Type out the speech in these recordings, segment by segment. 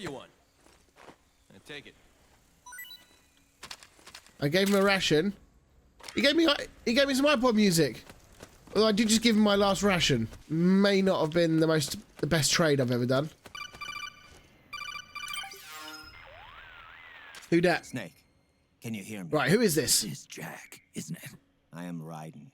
you one. Take it. I gave him a ration. He gave me some iPod music. Although I did just give him my last ration. May not have been the best trade I've ever done. Who dat? Snake, can you hear me? Right, who is this? This is Jack, isn't it? I am Raiden.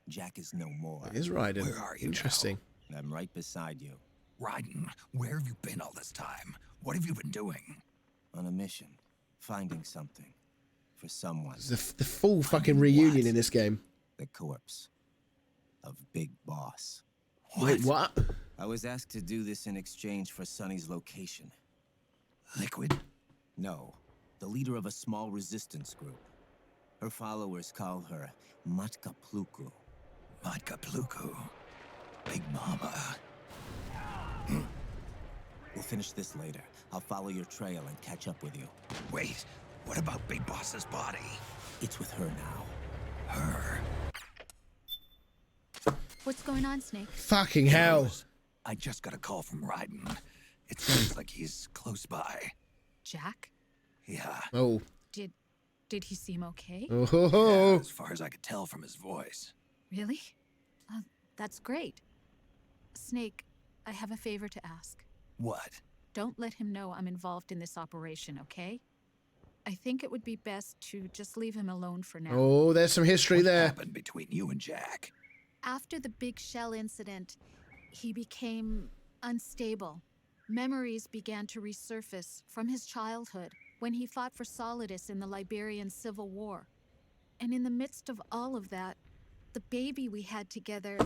Jack is no more. It is Raiden. Where are you Interesting. I'm right beside you. Raiden, where have you been all this time? What have you been doing? On a mission. Finding something. For someone. It's the full fucking reunion in this game. The corpse. Of Big Boss. Wait, what? I was asked to do this in exchange for Sonny's location. Liquid? No. The leader of a small resistance group. Her followers call her Matka Pluku. Matka Pluku. Big Mama. We'll finish this later. I'll follow your trail and catch up with you. Wait, what about Big Boss's body? It's with her now. Her? What's going on, Snake? Fucking hell. I just got a call from Raiden. It sounds like he's close by. Jack? Yeah. Oh. Did he seem okay? Oh. Yeah, as far as I could tell from his voice. Really? That's great. Snake, I have a favor to ask. What? Don't let him know I'm involved in this operation, okay? I think it would be best to just leave him alone for now. Oh, there's some history What there. happened between you and Jack? After the big shell incident, he became unstable. Memories began to resurface from his childhood when he fought for Solidus in the Liberian Civil War. And in the midst of all of that, the baby we had together,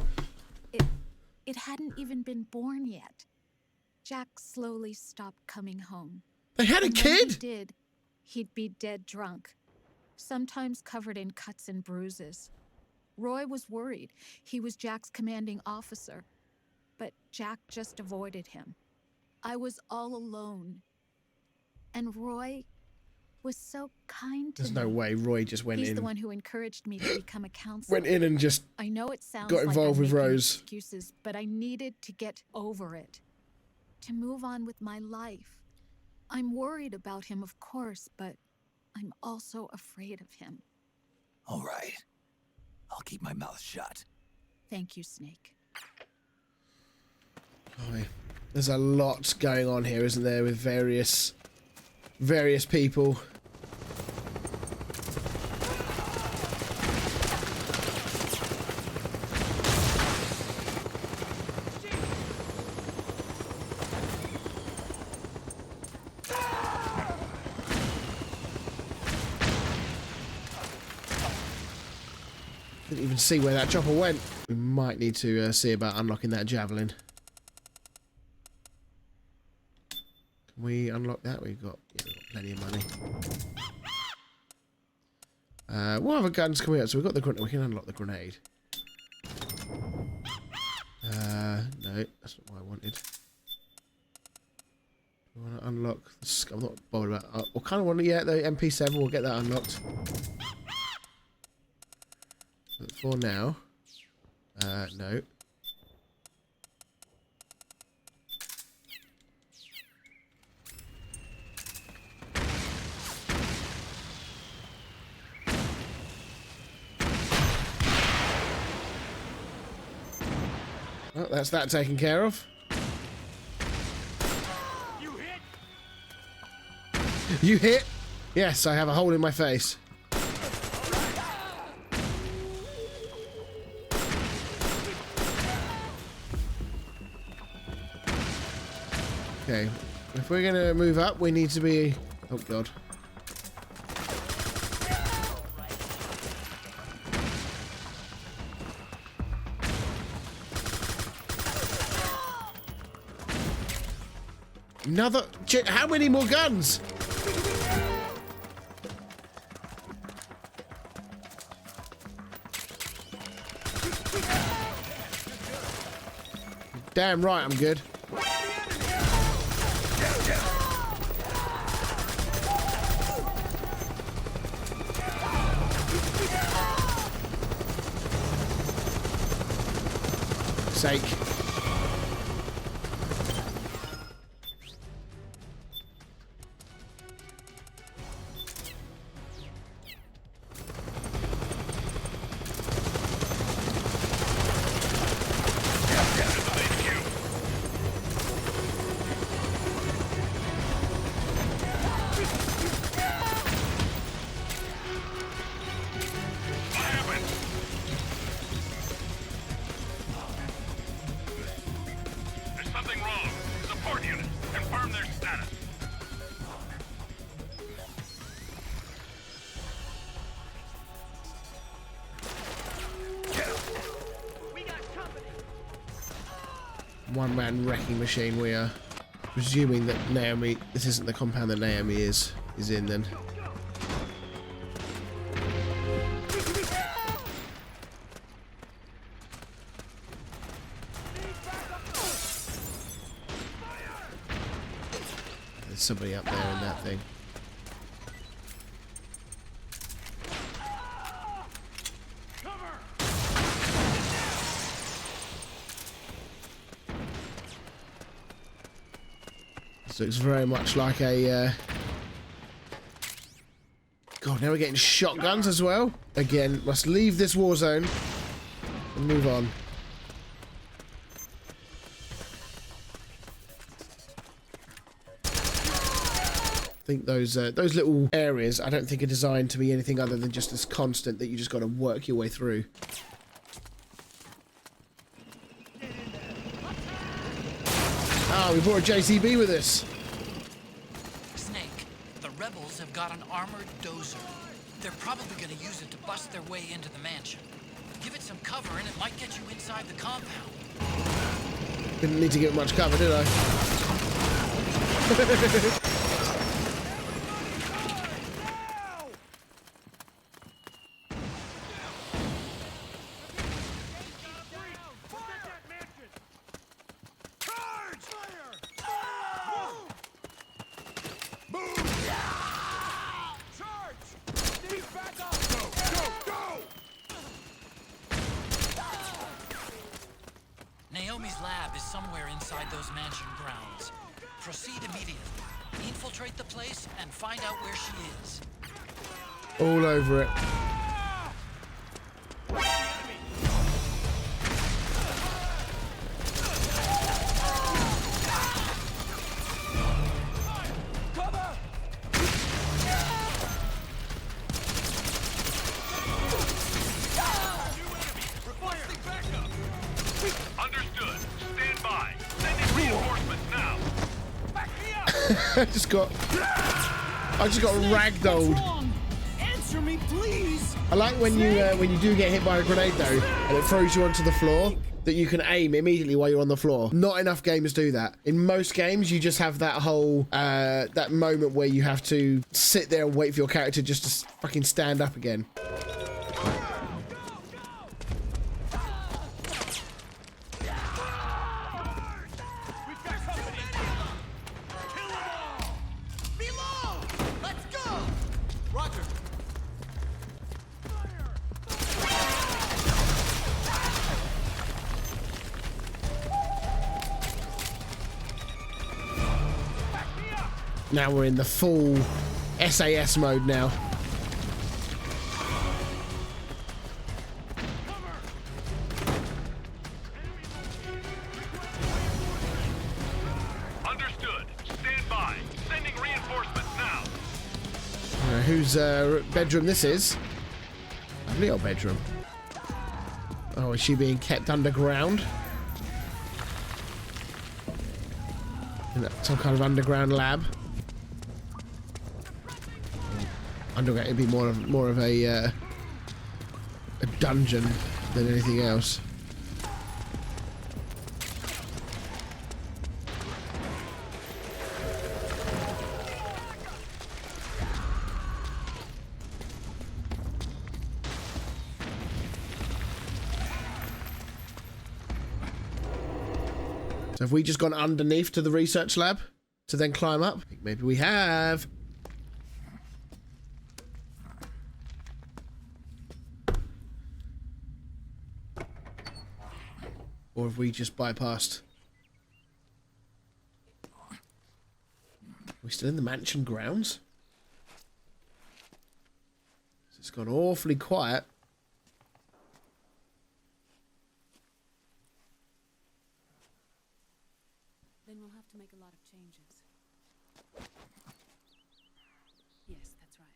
it hadn't even been born yet. Jack slowly stopped coming home. They had a And when he kid? did, he'd be dead drunk, sometimes covered in cuts and bruises. Roy was worried. He was Jack's commanding officer, but Jack just avoided him. I was all alone. And Roy was so kind to There's me. no way Roy just went He's in. the one who encouraged me to become a counselor. Went in and just I know it sounds got like involved I'm with making Rose. excuses, but I needed to get over it. To move on with my life. I'm worried about him, of course, but I'm also afraid of him. All right. I'll keep my mouth shut. Thank you, Snake. Oh, yeah. There's a lot going on here, isn't there, with various people. Didn't even see where that chopper went. We might need to see about unlocking that javelin. Can we unlock that? We've got plenty of money. What other guns can we have? So we've got the grenade. We can unlock the grenade. No, that's not what I wanted. I want to unlock the I'm not bothered about. I kind of want to. Yeah, the MP7. We'll get that unlocked. But for now, no. Well, that's that taken care of. You hit? You hit? Yes, I have a hole in my face. Okay, if we're gonna move up, we need to be... Oh, God. Another... How many more guns? Damn right I'm good. Sake. one-man wrecking machine. We are presuming that Naomi... This isn't the compound that Naomi is in then. There's somebody up there in that thing. So it's very much like a... God, now we're getting shotguns as well. Again, must leave this war zone and move on. I think those little areas, I don't think are designed to be anything other than just this constant that you just got to work your way through. Ah, we brought a JCB with us. Snake, the rebels have got an armored dozer. They're probably going to use it to bust their way into the mansion. Give it some cover and it might get you inside the compound. Didn't need to give it much cover, did I? Naomi's lab is somewhere inside those mansion grounds. Proceed immediately. Infiltrate the place and find out where she is. All over it. I just got ragdolled. Answer me, please. I like when you do get hit by a grenade though, and it throws you onto the floor, that you can aim immediately while you're on the floor. Not enough games do that. In most games, you just have that whole that moment where you have to sit there and wait for your character just to fucking stand up again. Now we're in the full SAS mode now. Understood. Stand by. Sending reinforcements now. Whose bedroom this is? Lovely old bedroom. Oh, is she being kept underground? In some kind of underground lab? Underground, it'd be more of a dungeon than anything else. So have we just gone underneath to the research lab to then climb up? I think maybe we have. Or have we just bypassed? Are we still in the mansion grounds? It's gone awfully quiet. Then we'll have to make a lot of changes. Yes, that's right.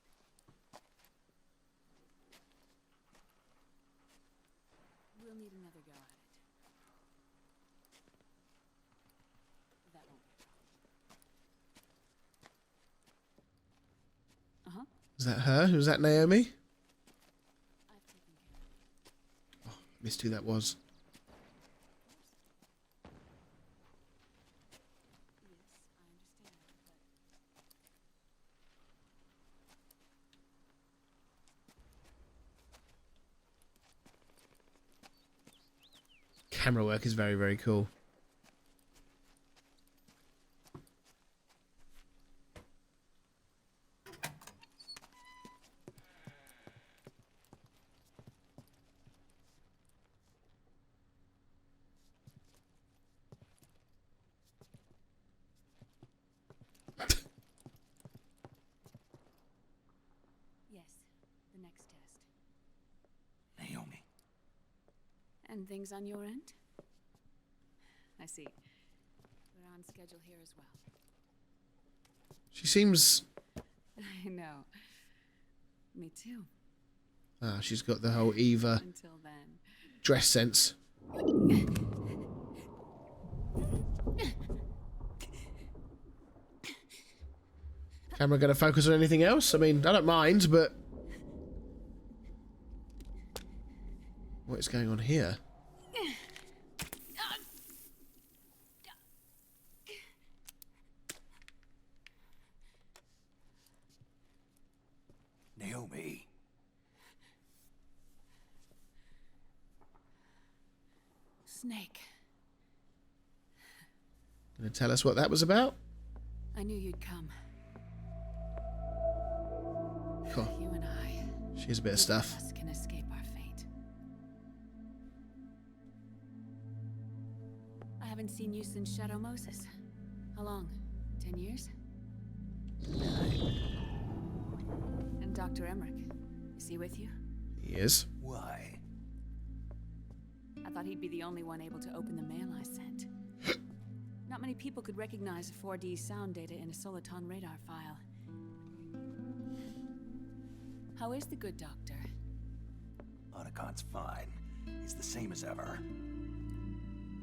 We'll need another go at it. That won't be a problem. Is that her? Was that Naomi? I've taken care of it. Oh, missed who that was. camera work is very, very cool. Yes, the next test. Naomi. And things on your end? I see. We're on schedule here as well. She seems... I know. Me too. Ah, she's got the whole Eva Until then. dress sense. Camera gonna focus on anything else? I mean, I don't mind, but... What is going on here? Naomi. Snake. Gonna tell us what that was about? I knew you'd come. Cool. You and I. She's a bit of stuff. Us can escape our fate. I haven't seen you since Shadow Moses. How long? 10 years? And Dr. Emmerich, is he with you? He is. Why? I thought he'd be the only one able to open the mail I sent. Not many people could recognize 4D sound data in a Soliton radar file. How is the good doctor? Otacon's fine. He's the same as ever.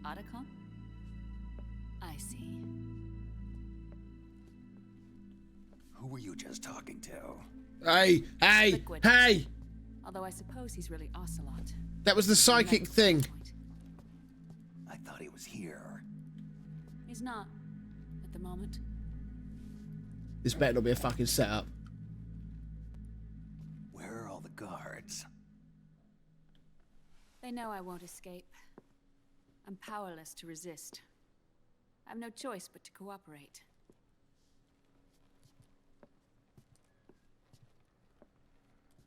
Otacon? I see. Who were you just talking to? Hey! Hey! Liquid. Hey! Although I suppose he's really Ocelot. That was the psychic thing. I thought he was here. He's not, at the moment. This better not be a fucking setup. Where are all the guards? They know I won't escape. I'm powerless to resist. I have no choice but to cooperate.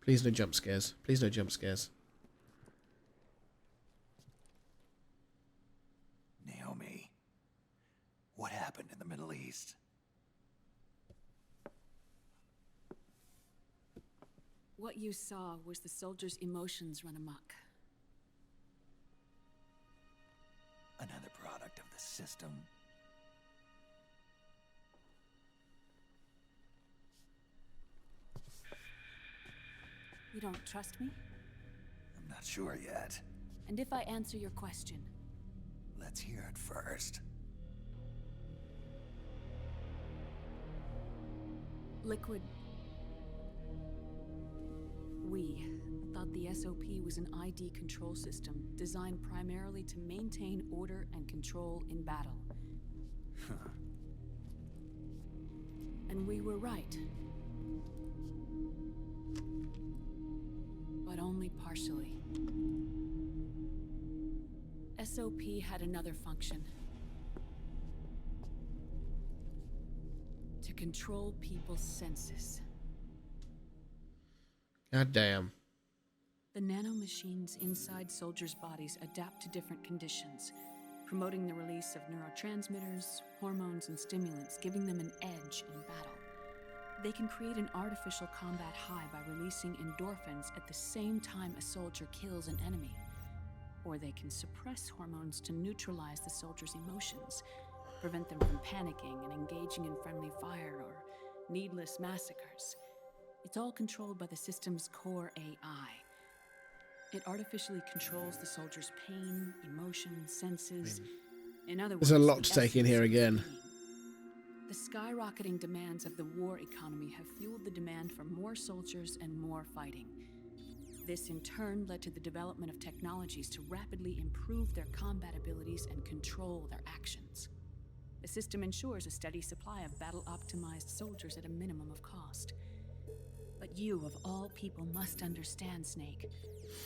Please no jump scares. Please no jump scares. Naomi. What happened in the Middle East? What you saw was the soldiers' emotions run amok. Another product of the system. You don't trust me? I'm not sure yet. And if I answer your question, Let's hear it first. Liquid... We thought the SOP was an ID control system designed primarily to maintain order and control in battle. And we were right. But only partially. SOP had another function. To control people's senses. God damn. The nanomachines inside soldiers' bodies adapt to different conditions, promoting the release of neurotransmitters, hormones, and stimulants, giving them an edge in battle. They can create an artificial combat high by releasing endorphins at the same time a soldier kills an enemy. Or they can suppress hormones to neutralize the soldier's emotions, prevent them from panicking and engaging in friendly fire or needless massacres. It's all controlled by the system's core AI. It artificially controls the soldier's pain, emotion, senses. In other words, There's a lot the to take in here essence of again. being. The skyrocketing demands of the war economy have fueled the demand for more soldiers and more fighting. This in turn led to the development of technologies to rapidly improve their combat abilities and control their actions. The system ensures a steady supply of battle-optimized soldiers at a minimum of cost. But you, of all people, must understand, Snake,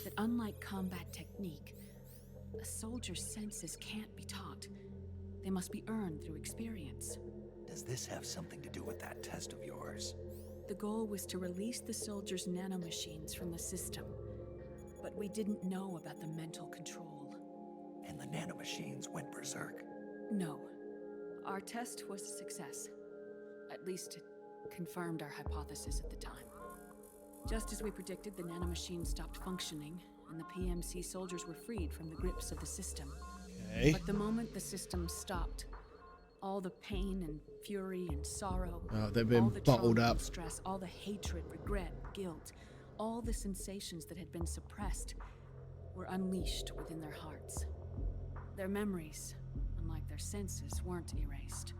that unlike combat technique, A soldier's senses can't be taught. They must be earned through experience. Does this have something to do with that test of yours? The goal was to release the soldiers' nanomachines from the system, but we didn't know about the mental control. And the nanomachines went berserk. No. Our test was a success. At least it confirmed our hypothesis at the time. Just as we predicted, the nanomachines stopped functioning, and the PMC soldiers were freed from the grips of the system. Okay. But the moment the system stopped, all the pain and fury and sorrow, Oh, they've been all the bottled trauma up. and stress, all the hatred, regret, guilt, all the sensations that had been suppressed were unleashed within their hearts. Their memories, unlike their senses, weren't erased.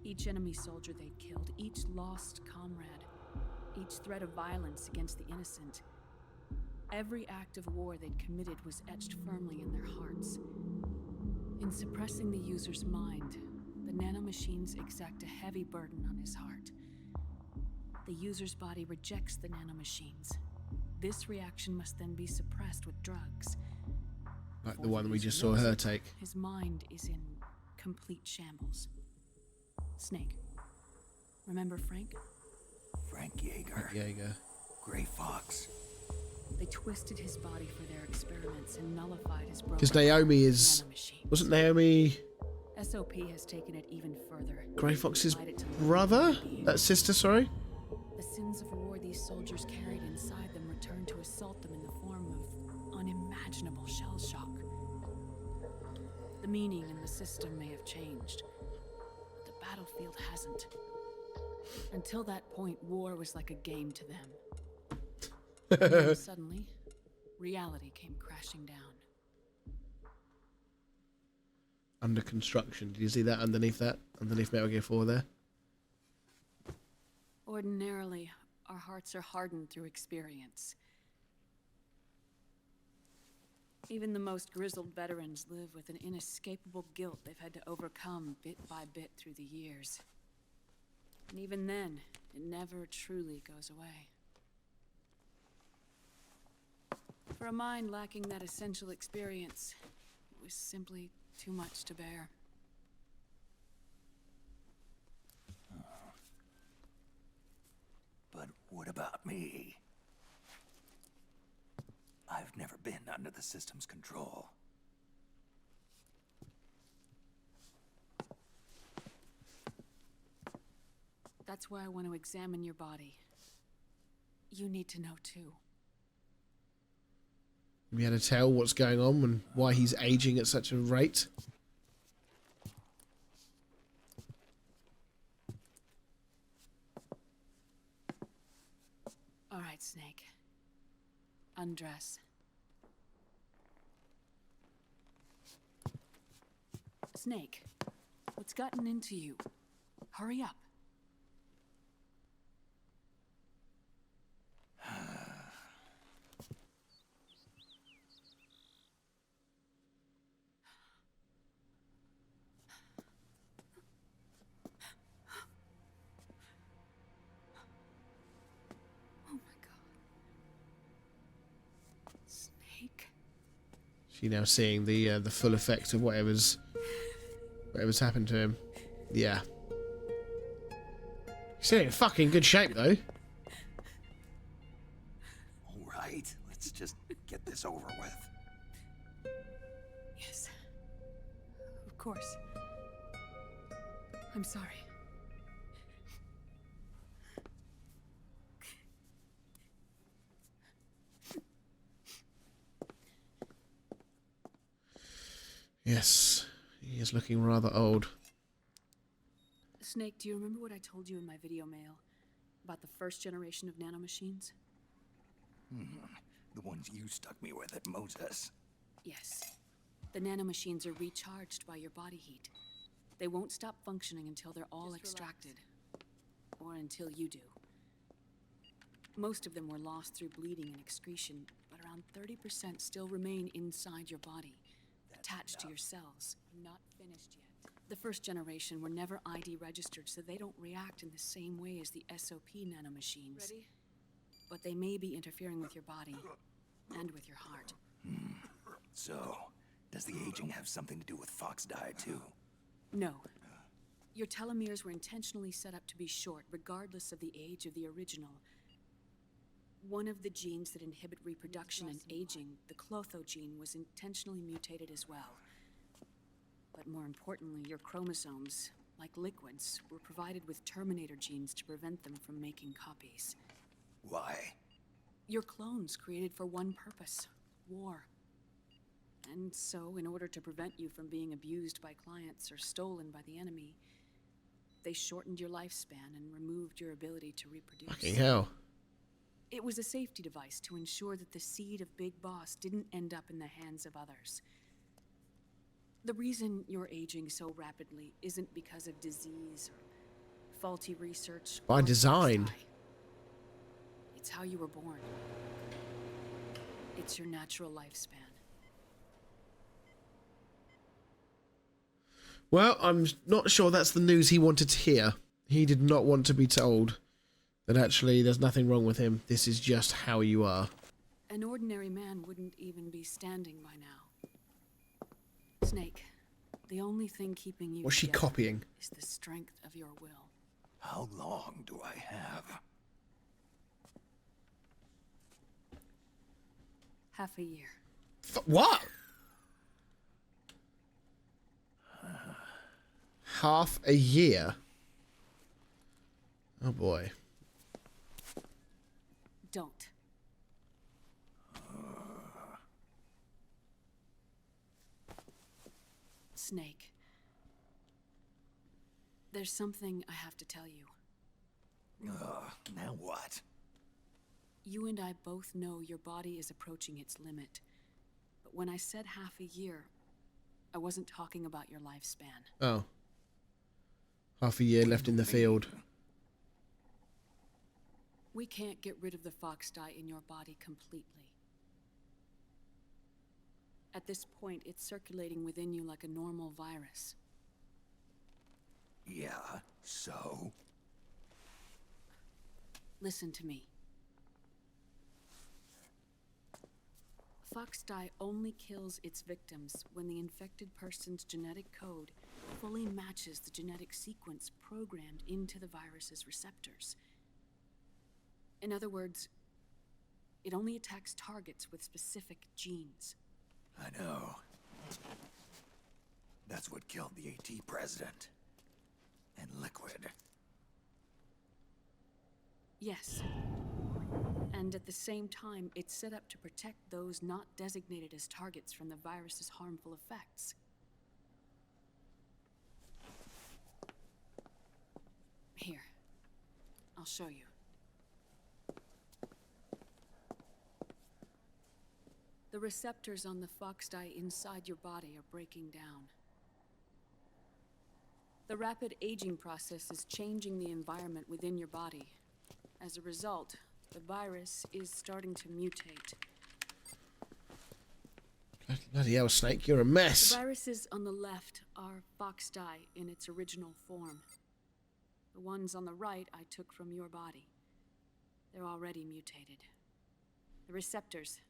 Each enemy soldier they'd killed, each lost comrade, each threat of violence against the innocent, every act of war they'd committed was etched firmly in their hearts. In suppressing the user's mind, the nanomachines exact a heavy burden on his heart. The user's body rejects the nanomachines. This reaction must then be suppressed with drugs. Like the Before one we user just saw knows her it, take. His mind is in complete shambles. Snake. Remember Frank? Frank Yeager. Yeah, you go. Gray Fox. They twisted his body for their experiments and nullified his broken Because Naomi is... nanomachine. Wasn't Naomi SOP has taken it even further. Grey Fox's Applied it to brother? beings. Sister, sorry? The sins of war these soldiers carried inside them returned to assault them in the form of unimaginable shell shock. The meaning in the system may have changed, but the battlefield hasn't. Until that point, war was like a game to them. And then suddenly, reality came crashing down. Under construction. Did you see that underneath that? Underneath Metal Gear 4 there? Ordinarily, our hearts are hardened through experience. Even the most grizzled veterans live with an inescapable guilt they've had to overcome bit by bit through the years. And even then, it never truly goes away. For a mind lacking that essential experience, it was simply too much to bear. But what about me? I've never been under the system's control. That's why I want to examine your body. You need to know too. We had to tell what's going on and why he's aging at such a rate. All right, Snake. Undress. Snake, what's gotten into you? Hurry up. Oh my God. Snake. She now seeing the full effect of whatever's happened to him. Yeah. He's still in fucking good shape though. All right, let's just get this over with. Yes. Of course. I'm sorry. Yes. He is looking rather old. Snake, do you remember what I told you in my video mail about the first generation of nanomachines? The ones you stuck me with at Moses. Yes. The nanomachines are recharged by your body heat. They won't stop functioning until they're all extracted. Or until you do. Most of them were lost through bleeding and excretion, but around 30% still remain inside your body, attached to your cells, not finished yet. The first generation were never ID registered, so they don't react in the same way as the SOP nanomachines. Ready? But they may be interfering with your body, and with your heart. So, Does the aging have something to do with Fox die too? No. Your telomeres were intentionally set up to be short, regardless of the age of the original. One of the genes that inhibit reproduction and aging, the Clotho gene, was intentionally mutated as well. But more importantly, your chromosomes, like liquids, were provided with Terminator genes to prevent them from making copies. Why? Your clones created for one purpose: war. And so, in order to prevent you from being abused by clients or stolen by the enemy, they shortened your lifespan and removed your ability to reproduce. Fucking hell. It was a safety device to ensure that the seed of Big Boss didn't end up in the hands of others. The reason you're aging so rapidly isn't because of disease or faulty research. By or design. foresight. It's how you were born. It's your natural lifespan. Well, I'm not sure that's the news he wanted to hear. He did not want to be told that actually there's nothing wrong with him. This is just how you are. An ordinary man wouldn't even be standing by now. Snake, the only thing keeping you What's she together copying? is the strength of your will. How long do I have? Half a year. What? Half a year? Oh boy. Don't. Snake. There's something I have to tell you. Now what? You and I both know your body is approaching its limit. But when I said half a year, I wasn't talking about your lifespan. Oh. Half a year left in the field. We can't get rid of the fox dye in your body completely. At this point, it's circulating within you like a normal virus. Yeah, so? Listen to me. Fox dye only kills its victims when the infected person's genetic code fully matches the genetic sequence programmed into the virus's receptors. In other words, it only attacks targets with specific genes. I know. That's what killed the AT president. And Liquid. Yes. And at the same time, it's set up to protect those not designated as targets from the virus's harmful effects. Here. I'll show you. The receptors on the fox dye inside your body are breaking down. The rapid aging process is changing the environment within your body. As a result, the virus is starting to mutate. Bloody hell, Snake, you're a mess. The viruses on the left are fox dye in its original form. The ones on the right I took from your body. They're already mutated. The receptors,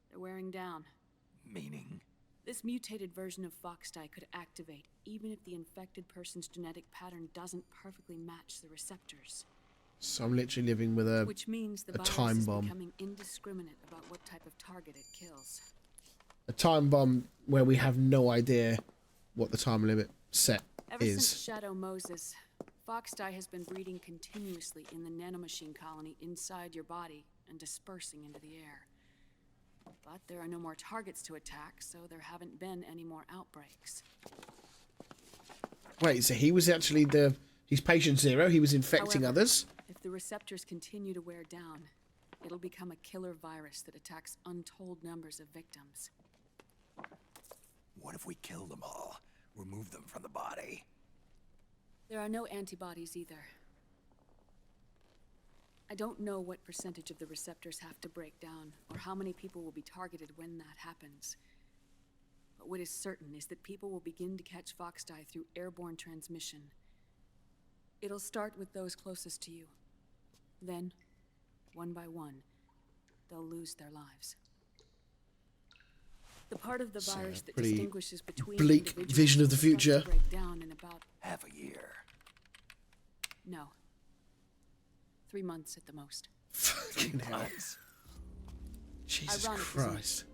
they're wearing down. Meaning? This mutated version of fox dye could activate even if the infected person's genetic pattern doesn't perfectly match the receptors. So I'm literally living with a Which means the a virus time is bomb. becoming indiscriminate about what type of target it kills. A time bomb where we have no idea what the time limit set Ever is. since Shadow Moses, fox dye has been breeding continuously in the nanomachine colony inside your body and dispersing into the air. But there are no more targets to attack, so there haven't been any more outbreaks. Wait, so he was actually he's patient zero, he was infecting However, others? If the receptors continue to wear down, it'll become a killer virus that attacks untold numbers of victims. What if we kill them all? Remove them from the body? There are no antibodies either. I don't know what percentage of the receptors have to break down, or how many people will be targeted when that happens. But what is certain is that people will begin to catch fox dye through airborne transmission. It'll start with those closest to you. Then, one by one, they'll lose their lives. The part of the So, virus that pretty distinguishes between bleak individuals vision of the starts to future. break down in about Half a year. no 3 months at the most. Fucking hell. Months. Jesus Ironic, isn't it? Christ.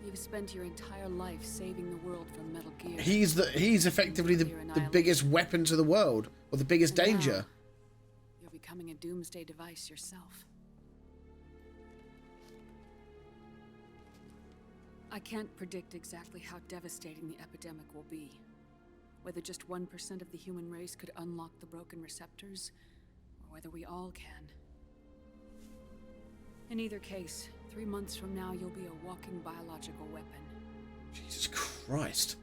You've spent your entire life saving the world from Metal Gear. He's effectively the biggest weapon to the world, or the biggest And now, danger. you're becoming a doomsday device yourself. I can't predict exactly how devastating the epidemic will be. Whether just 1% of the human race could unlock the broken receptors, or whether we all can. In either case, 3 months from now, you'll be a walking biological weapon. Jesus Christ.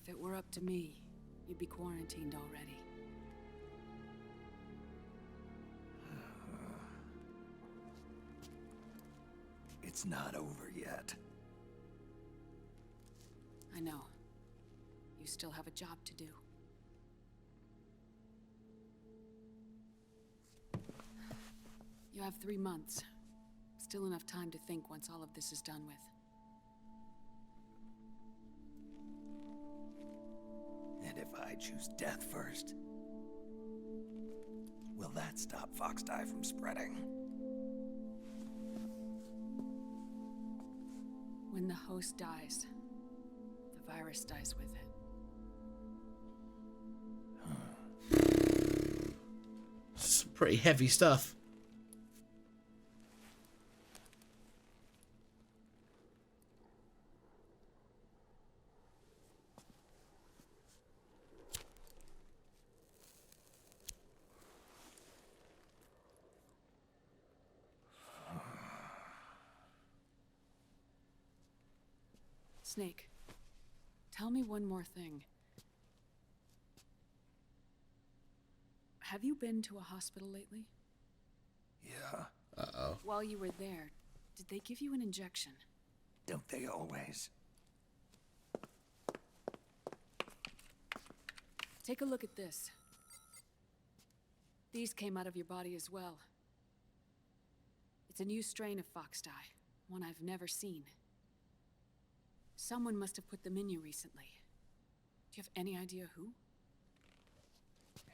If it were up to me, you'd be quarantined already. It's not over yet. I know. You still have a job to do. You have 3 months. Still enough time to think once all of this is done with. And if I choose death first, will that stop Foxdie from spreading? When the host dies, the virus dies with it. Some pretty heavy stuff. Snake, tell me one more thing. Have you been to a hospital lately? Yeah, Uh-oh. While you were there, did they give you an injection? don't they always? Take a look at this. These came out of your body as well. It's a new strain of Foxdie, one I've never seen. Someone must have put them in you recently. Do you have any idea who?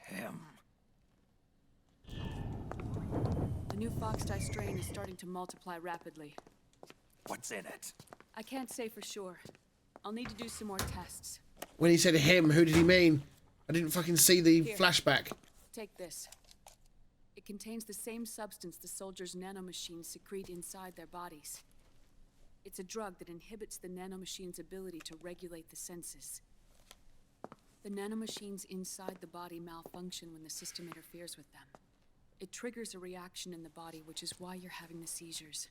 Him. The new Foxdie strain is starting to multiply rapidly. What's in it? I can't say for sure. I'll need to do some more tests. When he said him, who did he mean? I didn't fucking see the Here. flashback. Take this. It contains the same substance the soldiers' nanomachines secrete inside their bodies. It's a drug that inhibits the nanomachine's ability to regulate the senses. The nanomachines inside the body malfunction when the system interferes with them. It triggers a reaction in the body, which is why you're having the seizures.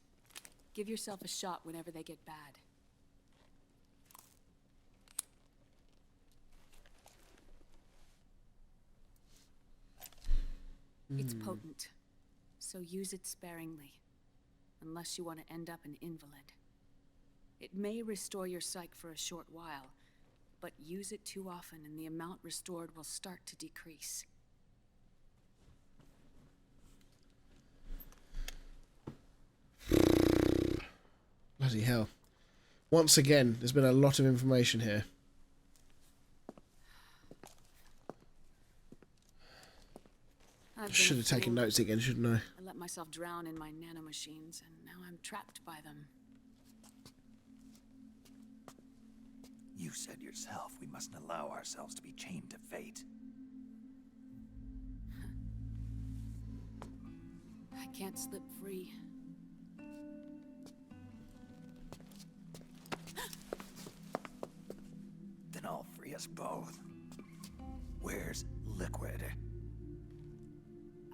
Give yourself a shot whenever they get bad. It's potent, so use it sparingly, unless you want to end up an invalid. It may restore your psyche for a short while, but use it too often and the amount restored will start to decrease. Bloody hell. Once again, there's been a lot of information here. I've been Should a have taken fool. notes again, shouldn't I? I let myself drown in my nanomachines, and now I'm trapped by them. You said yourself we mustn't allow ourselves to be chained to fate. I can't slip free. Then I'll free us both. Where's Liquid?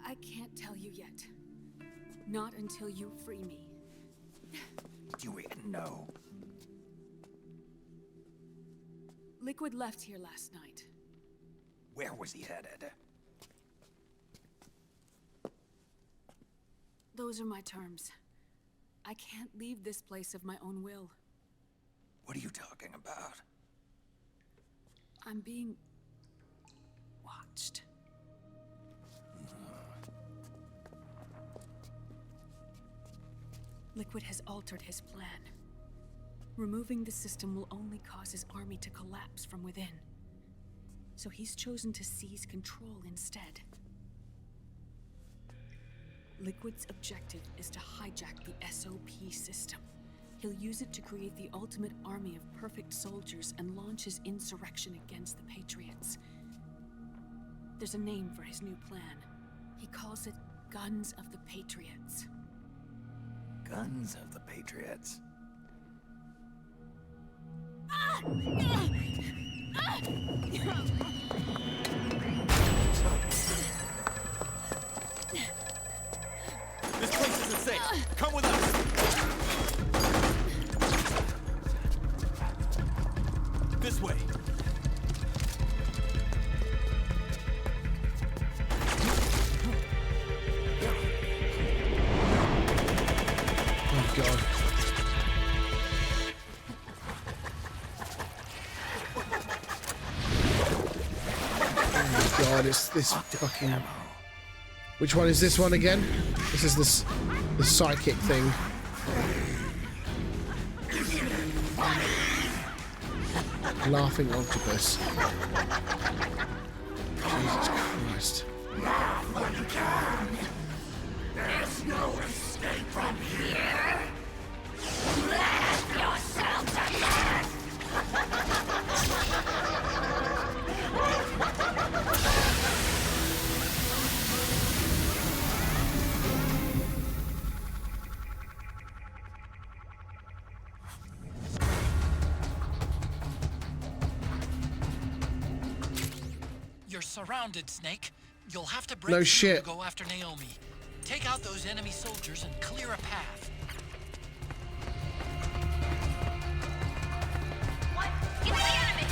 I can't tell you yet. Not until you free me. Do you even know? Liquid left here last night. Where was he headed? Those are my terms. I can't leave this place of my own will. What are you talking about? I'm being watched. Liquid has altered his plan. Removing the system will only cause his army to collapse from within. So he's chosen to seize control instead. Liquid's objective is to hijack the SOP system. He'll use it to create the ultimate army of perfect soldiers and launch his insurrection against the Patriots. There's a name for his new plan. He calls it Guns of the Patriots. Guns of the Patriots. This place isn't safe. Come with us. This way. Oh god. Oh god, it's this fucking... Which one is this one again? This is the psychic thing. Laughing Octopus. Jesus Christ. There's no escape from here. Laugh yourself to death. You're surrounded, Snake. You'll have to break No through shit. to go after Naomi. Take out those enemy soldiers and clear a path. What? It's the enemy.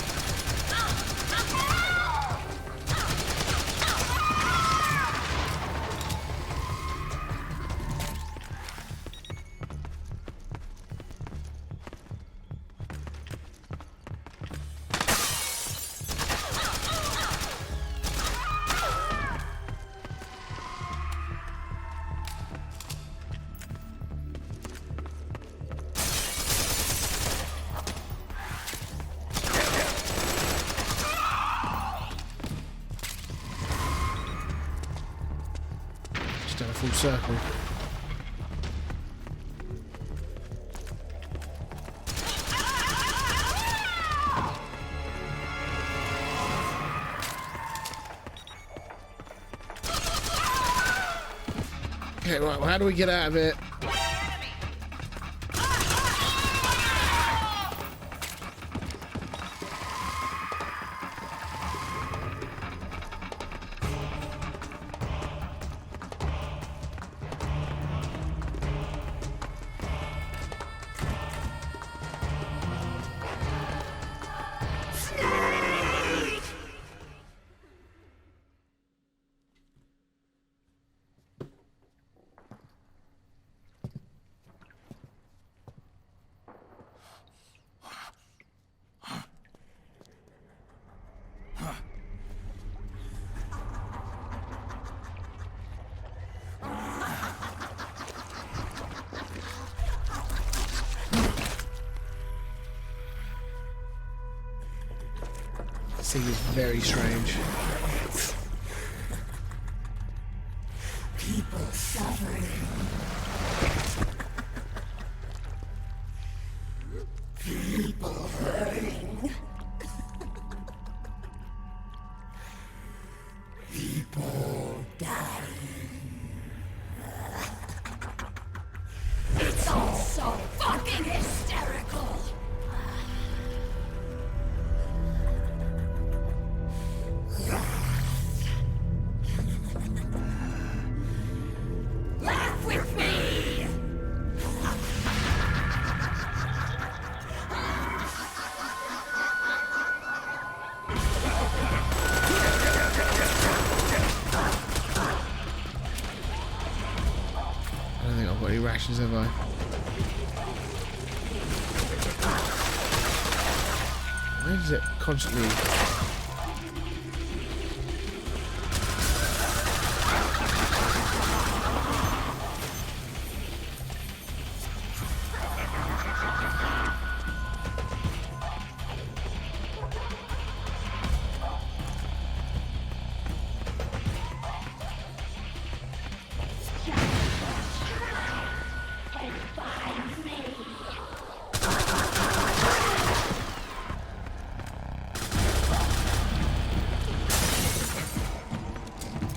Just done a full circle. Okay, right, well, how do we get out of it? This thing is very strange. People suffering. People hurting. People dying. It's all so fucking hysterical. Laugh with me! I don't think I've got any rations, have I? Why does it constantly...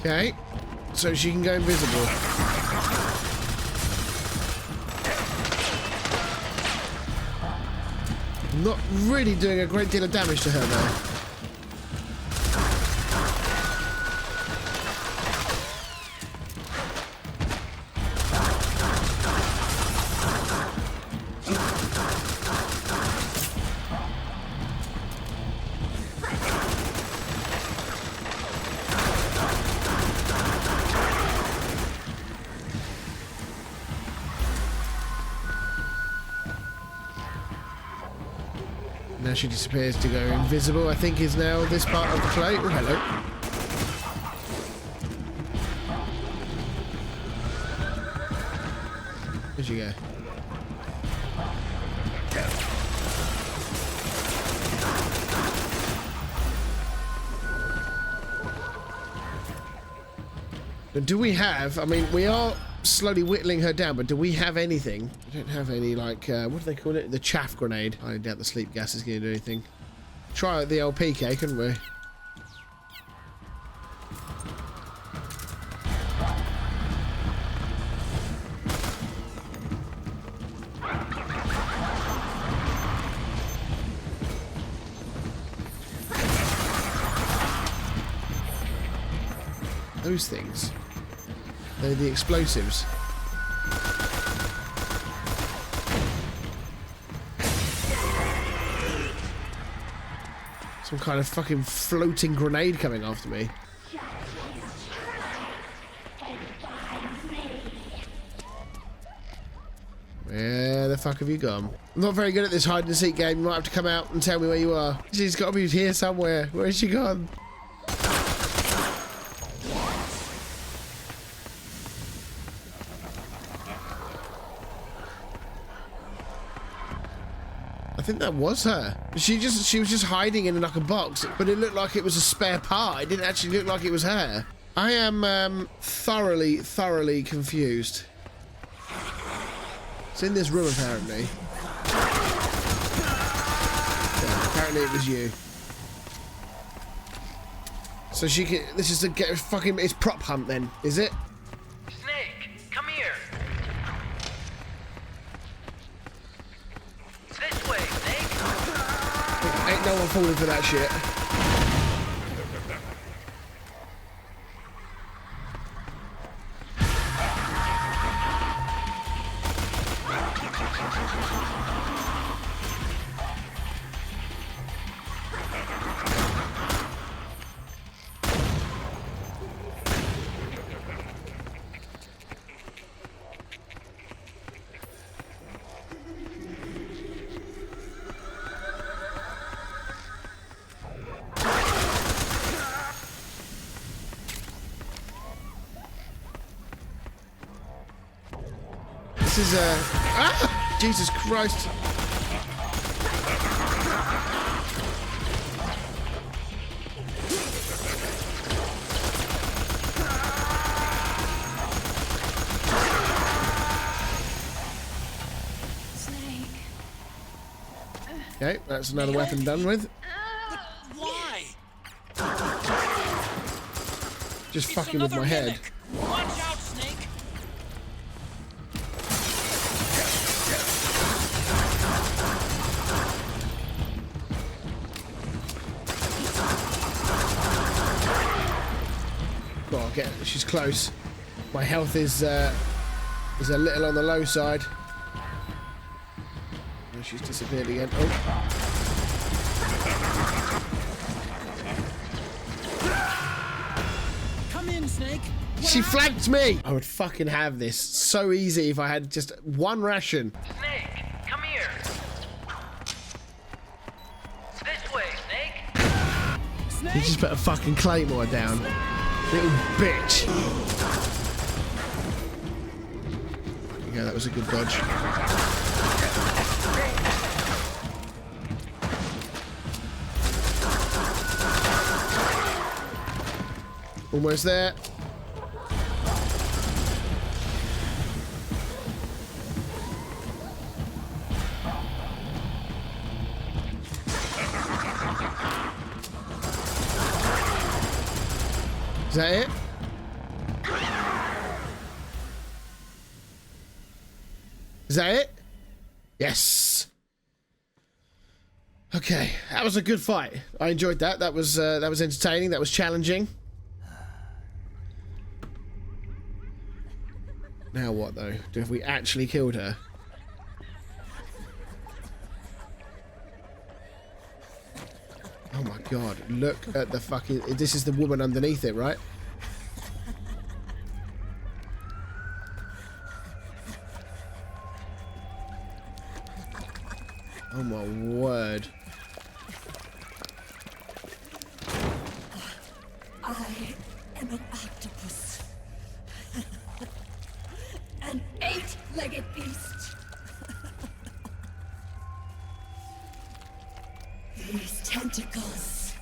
Okay. So she can go invisible. Not really doing a great deal of damage to her though. Now she disappears to go invisible, I think is now this part of the play. Oh, hello. Where'd you go? Do we have, I mean, we are slowly whittling her down, but do we have anything? We don't have any, like, what do they call it? The chaff grenade. I doubt the sleep gas is going to do anything. Try the LPK, couldn't we? Those things. They're the explosives. Some kind of fucking floating grenade coming after me. Where the fuck have you gone? I'm not very good at this hide and seek game. You might have to come out and tell me where you are. She's got to be here somewhere. Where's she gone? I think that was her. She was just hiding in like a box, but it looked like it was a spare part. It didn't actually look like it was her. I am thoroughly confused. It's in this room apparently. Yeah, apparently it was you. So she can. This is the fucking. It's prop hunt then, is it? Snake, come here. This way, Snake. Ain't no one falling for that shit. This is ah! Jesus Christ. Snake. Okay, that's another weapon done with. Why? Just It's fucking with another my head. mimic. Watch out, Snake. Oh, get it. She's close. My health is a little on the low side. Oh, she's disappeared again. Oh. Come in, Snake. She flanked me! I would fucking have this so easy if I had just one ration. Snake, come here. This way, Snake. You just put a fucking claymore down. Little bitch. Yeah, that was a good dodge. Almost there. Is that it? Is that it? Yes. Okay, that was a good fight. I enjoyed that. That was entertaining. That was challenging. Now what though? Have we actually killed her? Oh my god! Look at the fucking. This is the woman underneath it, right? Oh my word. I am an octopus. An 8-legged beast. These tentacles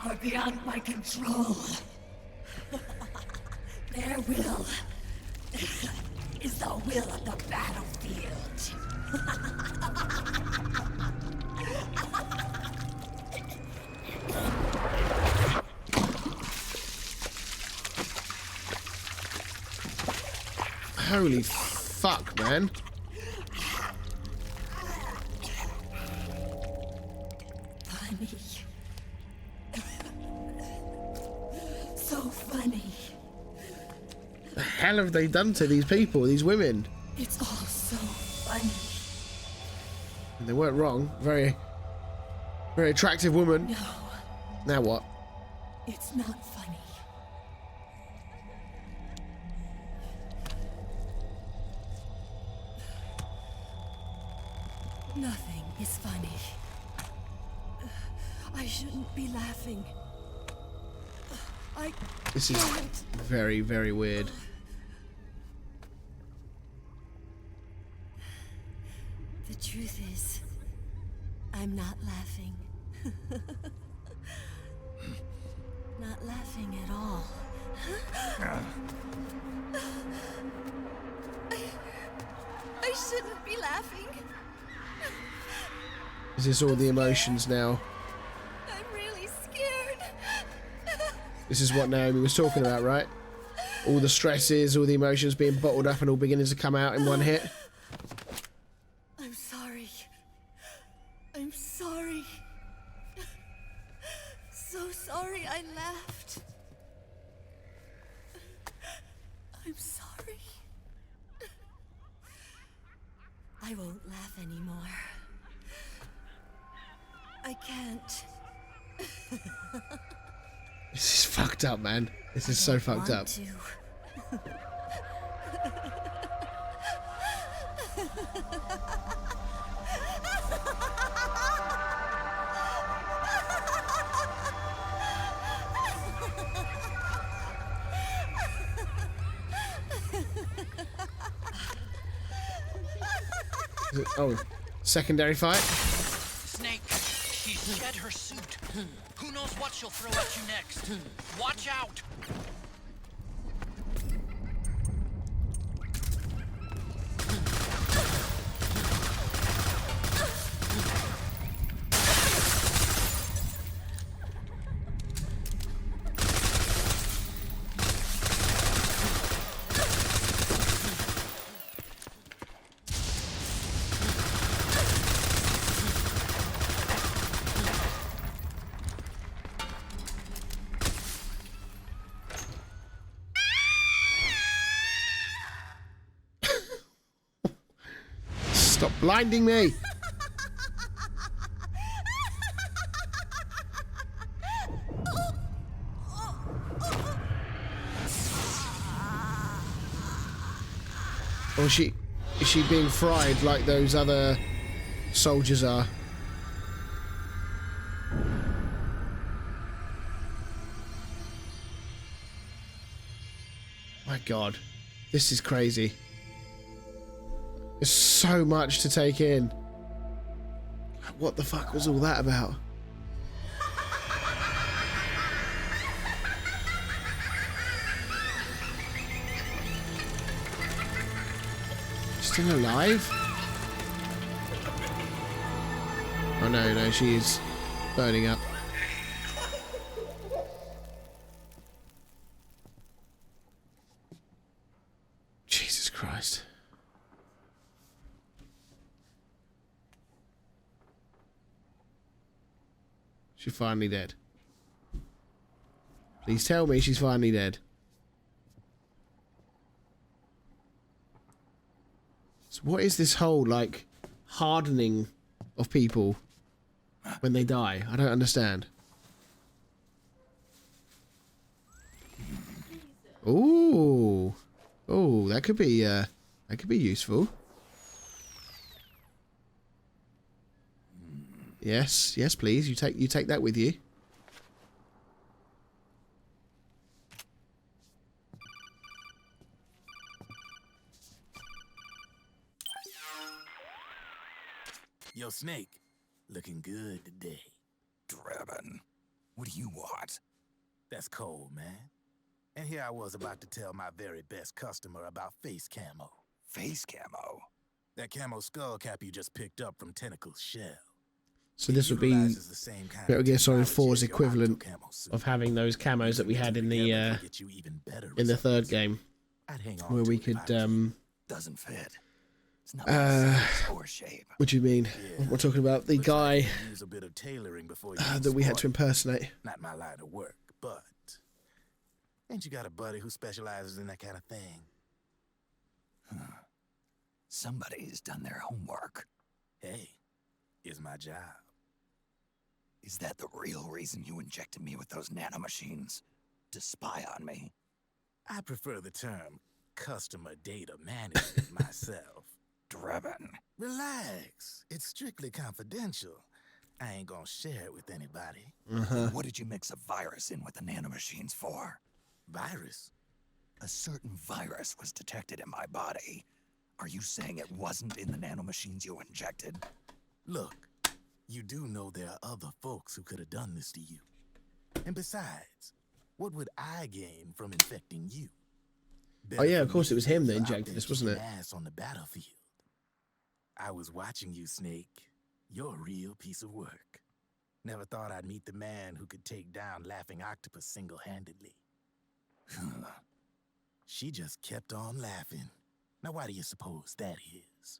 are beyond my control. Their will is the will of the battlefield. Holy fuck, man. Funny. So funny. The hell have they done to these people, these women? It's all so funny. And they weren't wrong. Very attractive woman. No, Now what? it's not funny. Nothing is funny. I shouldn't be laughing. I This is can't. very, very weird. The truth is, I'm not laughing. Not laughing at all. I shouldn't be laughing. Is this all the emotions now? I'm really scared. This is what Naomi was talking about, right? All the stresses, all the emotions being bottled up and all beginning to come out in one hit. I'm sorry. I'm sorry. So sorry I laughed. I'm sorry. I won't laugh anymore. I can't. This is fucked up, man. This is so fucked up. To. Oh, secondary fight? Snake, she's shed her suit. Who knows what she'll throw at you next? Watch out! Stop blinding me! Or is she being fried like those other soldiers are? My God, this is crazy. There's so much to take in. What the fuck was all that about? Still alive? Oh no, she is burning up. Jesus Christ. She's finally dead. Please tell me she's finally dead. So what is this whole, like, hardening of people when they die? I don't understand. Ooh. Oh, that could be useful. Yes, yes, please. You take that with you. Yo, Snake, looking good today. Draven, what do you want? That's cold, man. And here I was about to tell my very best customer about face camo. Face camo? That camo skull cap you just picked up from Tentacle's shell. So this would be Metal Gear Solid 4's equivalent of having those camos that we had in the third game, where we could Doesn't fit. It's not or shape. What do you mean? Yeah. We're talking about the guy Use a bit of tailoring before that we had to impersonate. Not my line of work, but ain't you got a buddy who specializes in that kind of thing? Somebody's done their homework. Hey, it's my job. Is that the real reason you injected me with those nanomachines? To spy on me? I prefer the term customer data management myself. Draven. Relax. It's strictly confidential. I ain't gonna share it with anybody. What did you mix a virus in with the nanomachines for? Virus? A certain virus was detected in my body. Are you saying it wasn't in the nanomachines you injected? Look, you do know there are other folks who could have done this to you. And besides, what would I gain from infecting you? Oh yeah, of course it was him that injected this, wasn't it? Ass on the battlefield. I was watching you, Snake. You're a real piece of work. Never thought I'd meet the man who could take down Laughing Octopus single-handedly. She just kept on laughing. Now why do you suppose that is?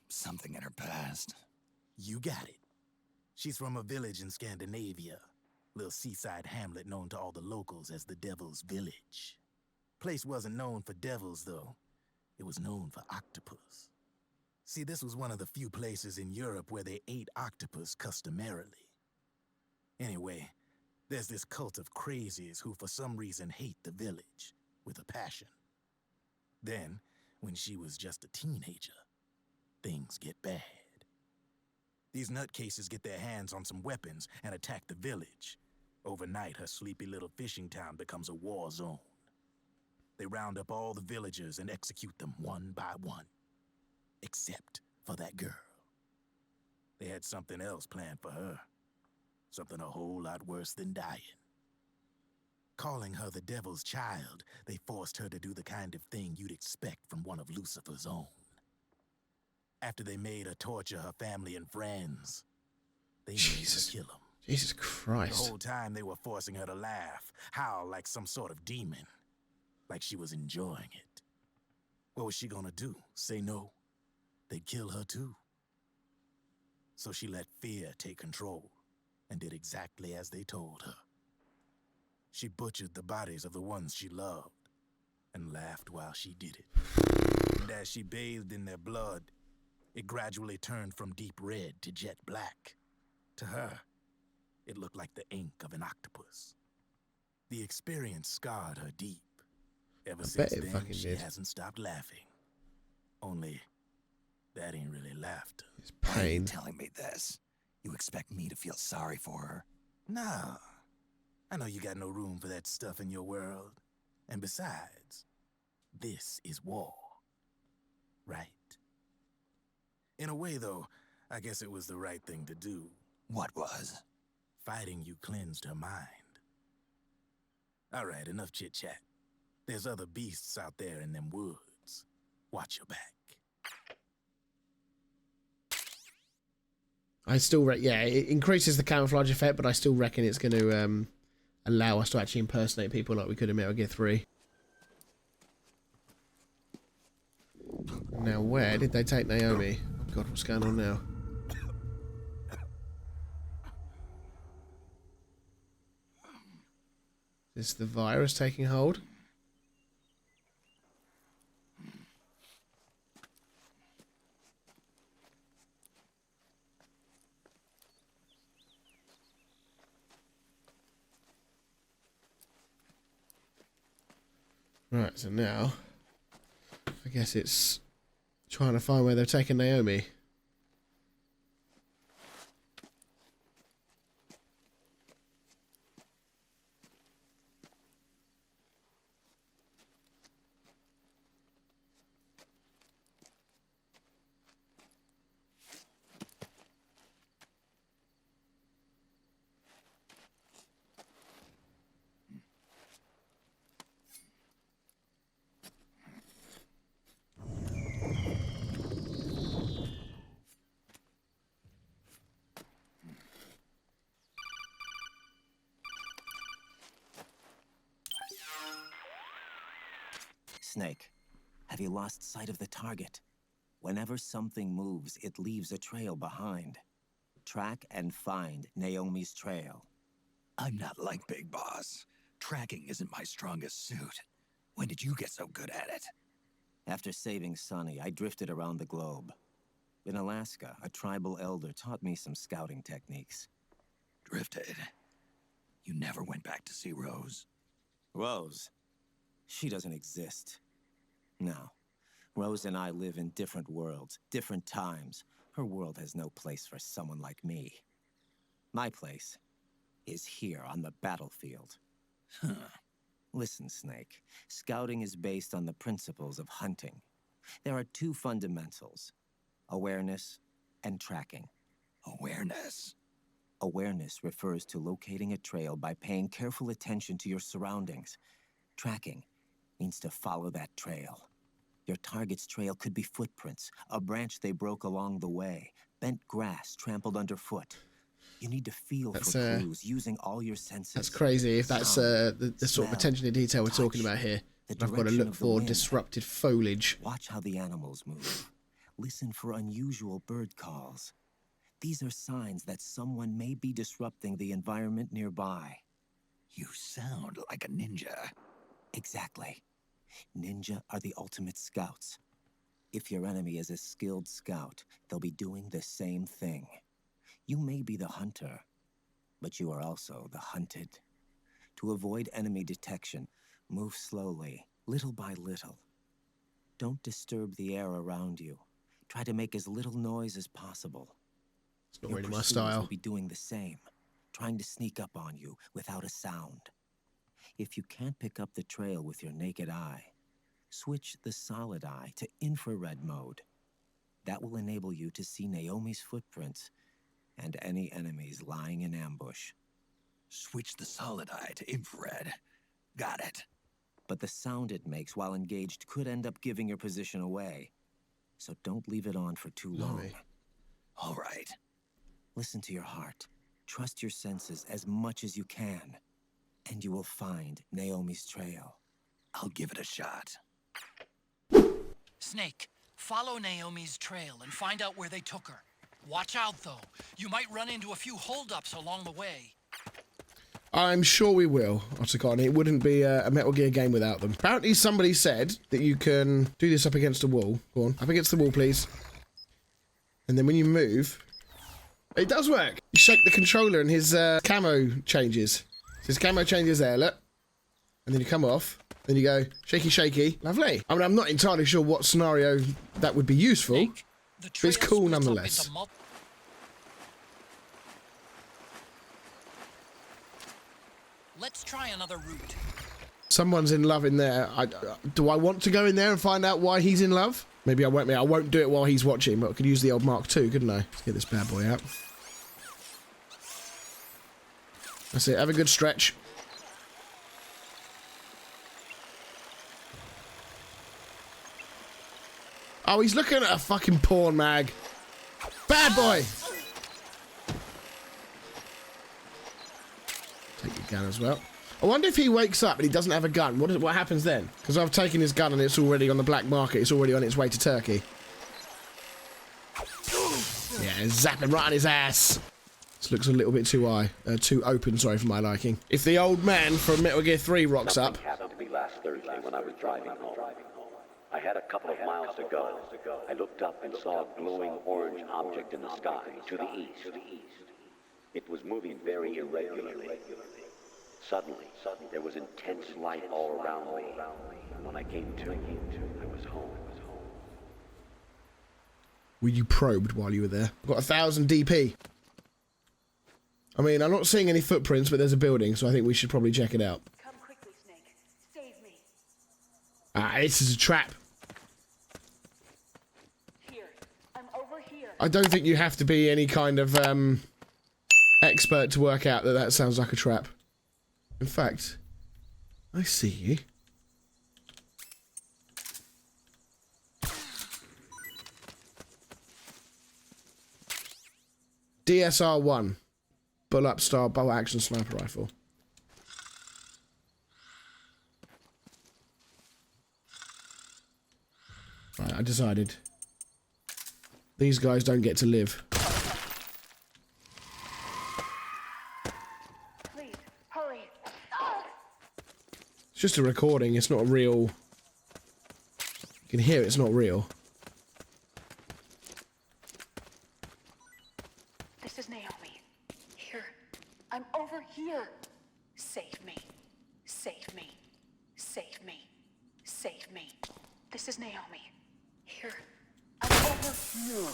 Something in her past. You got it. She's from a village in Scandinavia. Little seaside hamlet known to all the locals as the Devil's Village. Place wasn't known for devils, though. It was known for octopus. See, this was one of the few places in Europe where they ate octopus customarily. Anyway, there's this cult of crazies who for some reason hate the village with a passion. Then, when she was just a teenager, things get bad. These nutcases get their hands on some weapons and attack the village. Overnight, her sleepy little fishing town becomes a war zone. They round up all the villagers and execute them one by one. Except for that girl. They had something else planned for her. Something a whole lot worse than dying. Calling her the devil's child, they forced her to do the kind of thing you'd expect from one of Lucifer's own. After they made her torture her family and friends, they made her kill them. Jesus Christ. The whole time they were forcing her to laugh, howl like some sort of demon. Like she was enjoying it. What was she gonna do? Say no? They'd kill her too. So she let fear take control and did exactly as they told her. She butchered the bodies of the ones she loved and laughed while she did it. And as she bathed in their blood, it gradually turned from deep red to jet black. To her, it looked like the ink of an octopus. The experience scarred her deep. Ever since then, she hasn't stopped laughing. Only, that ain't really laughter. It's Why are you pain. telling me this? You expect me to feel sorry for her? Nah. I know you got no room for that stuff in your world. And besides, this is war. Right? In a way, though, I guess it was the right thing to do. What was? Fighting you cleansed her mind. All right, enough chit-chat. There's other beasts out there in them woods. Watch your back. I still yeah, it increases the camouflage effect, but I still reckon it's going to allow us to actually impersonate people like we could in Metal Gear 3. Now, where did they take Naomi? Oh God, what's going on now? Is the virus taking hold? Right, so now I guess it's trying to find where they're taking Naomi. Snake, have you lost sight of the target? Whenever something moves, it leaves a trail behind. Track and find Naomi's trail. I'm not like Big Boss. Tracking isn't my strongest suit. When did you get so good at it? After saving Sonny, I drifted around the globe. In Alaska, a tribal elder taught me some scouting techniques. Drifted? You never went back to see Rose? Rose? She doesn't exist. No. Rose and I live in different worlds, different times. Her world has no place for someone like me. My place is here on the battlefield. Huh. Listen, Snake. Scouting is based on the principles of hunting. There are two fundamentals: awareness and tracking. Awareness? Awareness refers to locating a trail by paying careful attention to your surroundings. Tracking means to follow that trail. Your target's trail could be footprints, a branch they broke along the way, bent grass trampled underfoot. You need to feel for clues using all your senses. That's crazy if that's the sort of attention to detail we're talking about here. I've got to look for disrupted foliage. Watch how the animals move. Listen for unusual bird calls. These are signs that someone may be disrupting the environment nearby. You sound like a ninja. Exactly. Ninja are the ultimate scouts. If your enemy is a skilled scout, they'll be doing the same thing. You may be the hunter, but you are also the hunted. To avoid enemy detection, move slowly, little by little. Don't disturb the air around you. Try to make as little noise as possible. It's not Your really my pursuers style. will be doing the same, trying to sneak up on you without a sound. If you can't pick up the trail with your naked eye, switch the solid eye to infrared mode. That will enable you to see Naomi's footprints and any enemies lying in ambush. Switch the solid eye to infrared. Got it. But the sound it makes while engaged could end up giving your position away. So don't leave it on for too long. All right. Listen to your heart. Trust your senses as much as you can. And you will find Naomi's trail. I'll give it a shot. Snake, follow Naomi's trail and find out where they took her. Watch out, though. You might run into a few holdups along the way. I'm sure we will, Otacon. It wouldn't be a Metal Gear game without them. Apparently somebody said that you can do this up against a wall. Go on, up against the wall, please. And then when you move, it does work. You shake the controller and his camo changes. So his camo changes there, look. And then you come off. Then you go, shaky, shaky. Lovely. I mean, I'm not entirely sure what scenario that would be useful. Snake, but it's cool nonetheless. Let's try another route. Someone's in love in there. Do I want to go in there and find out why he's in love? Maybe I won't. I won't do it while he's watching, but I could use the old Mark II, couldn't I? Let's get this bad boy out. That's it. Have a good stretch. Oh, he's looking at a fucking porn mag. Bad boy. Take your gun as well. I wonder if he wakes up and he doesn't have a gun. What happens then? Because I've taken his gun and it's already on the black market. It's already on its way to Turkey. Yeah, zap him right on his ass. This looks a little bit too too open, sorry, for my liking. If the old man from Metal Gear 3 rocks up... Something happened to me last Thursday when I was driving home. I had a couple of miles to go. I looked up and saw a glowing orange object in the sky to the east. It was moving very irregularly. Suddenly, there was intense light all around me. And when I came to, I was home. Were you probed while you were there? I've got 1,000 DP. I mean, I'm not seeing any footprints, but there's a building, so I think we should probably check it out. Come quickly, Snake. Save me. Ah, this is a trap. Here. I'm over here. I don't think you have to be any kind of expert to work out that that sounds like a trap. In fact, I see you. DSR-1. Bull-up style bow action sniper rifle. Right, I decided. These guys don't get to live. Please, hurry. It's just a recording, it's not a real... You can hear it's not real. This is Naomi. Here. I'm over here. Save me. Save me. Save me. Save me. This is Naomi. Here. I'm over here.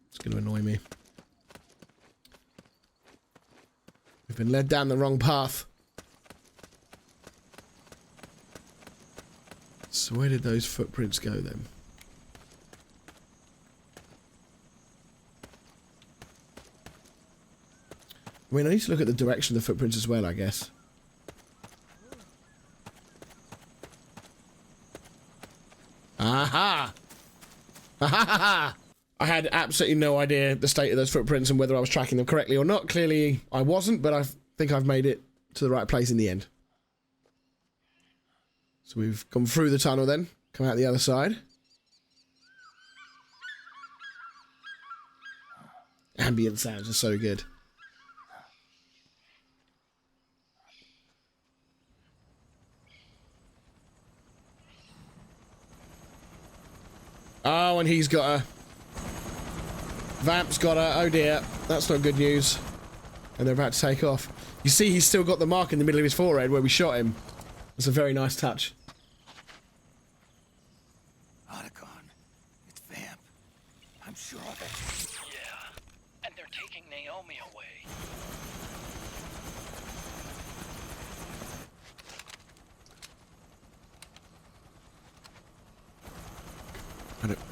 It's going to annoy me. We've been led down the wrong path. So where did those footprints go then? I mean, I need to look at the direction of the footprints as well, I guess. Aha! Ha ha ha! I had absolutely no idea the state of those footprints and whether I was tracking them correctly or not. Clearly, I wasn't, but I think I've made it to the right place in the end. So we've gone through the tunnel then, come out the other side. Ambient sounds are so good. Oh, and he's got a... Vamp's got a... Oh dear, that's not good news. And they're about to take off. You see he's still got the mark in the middle of his forehead where we shot him. That's a very nice touch. Otacon, it's Vamp. I'm sure of it. Yeah, and they're taking Naomi away.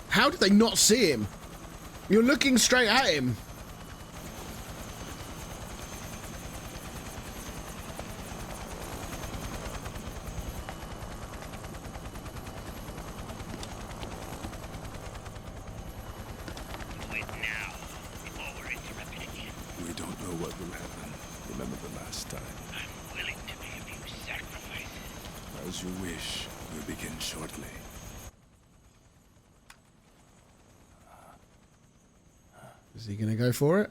How did they not see him? You're looking straight at him. Do it now, before we're interrupted again. We don't know what will happen. Remember the last time. I'm willing to make a few sacrifices. As you wish. We'll begin shortly. Is he gonna go for it?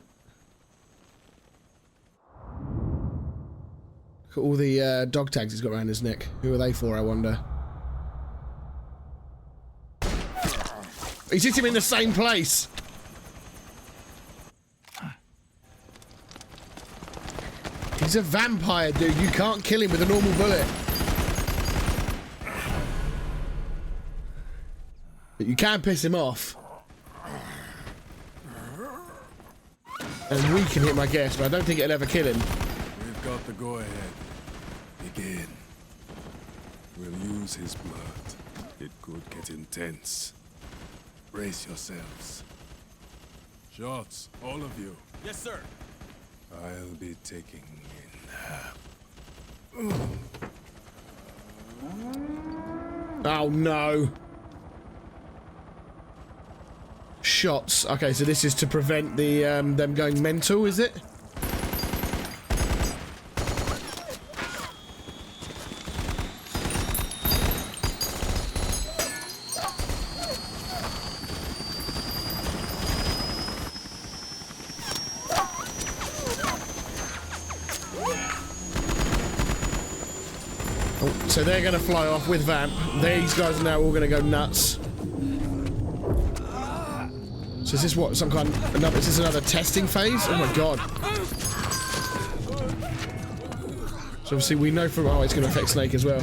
Look at all the dog tags he's got around his neck. Who are they for, I wonder? He's hit him in the same place! He's a vampire, dude. You can't kill him with a normal bullet. But you can piss him off. And we can hit him, I guess, but I don't think it'll ever kill him. We've got the go-ahead. Begin. We'll use his blood. It could get intense. Brace yourselves. Shots, all of you. Yes, sir. I'll be taking Oh no. Shots. Okay, so this is to prevent the them going mental, is it? So they're going to fly off with Vamp. These guys are now all going to go nuts. So is this what, some kind of, another, is this another testing phase? Oh my god. So obviously we know from, oh, it's going to affect Snake as well.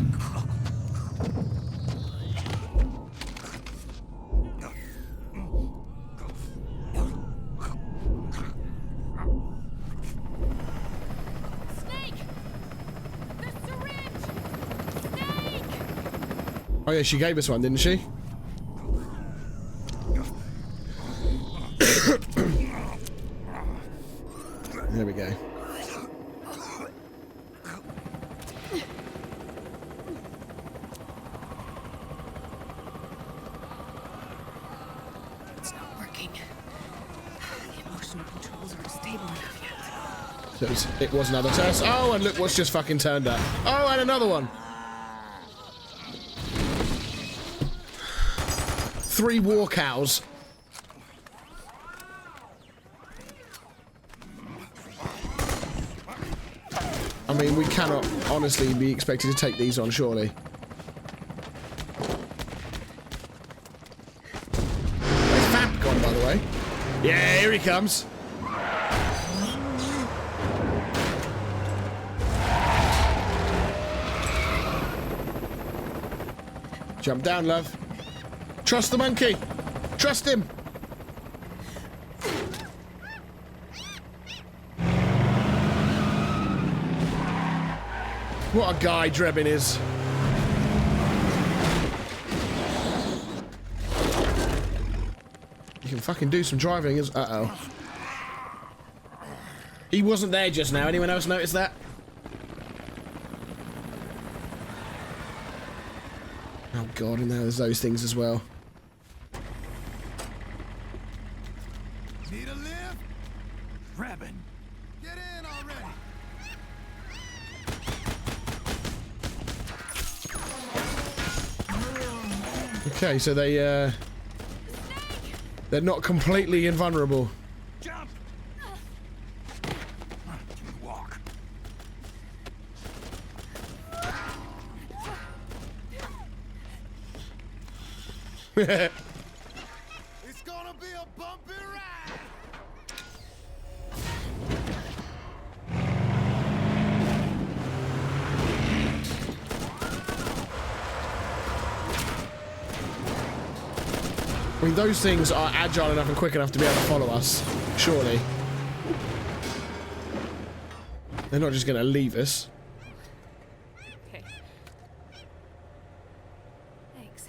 Snake! The syringe! Snake! Oh yeah, she gave us one, didn't she? There we go. It's not working. The emotional controls aren't stable enough yet. So it was another test. Oh, and look what's just fucking turned up. Oh, and another one. 3 war cows. I mean, we cannot honestly be expected to take these on, surely. Where's Vamp gone, by the way? Yeah, here he comes. Jump down, love. Trust the monkey. Trust him. What a guy Drebin is. You can fucking do some driving. Uh-oh. He wasn't there just now. Anyone else notice that? Oh god, and now there's those things as well. Need a lift? Rabbin. Get in already. Okay, so they're not completely invulnerable. Jump. Walk. It's gonna be a bumpy ride. I mean, those things are agile enough and quick enough to be able to follow us, surely. They're not just going to leave us. Okay. Thanks.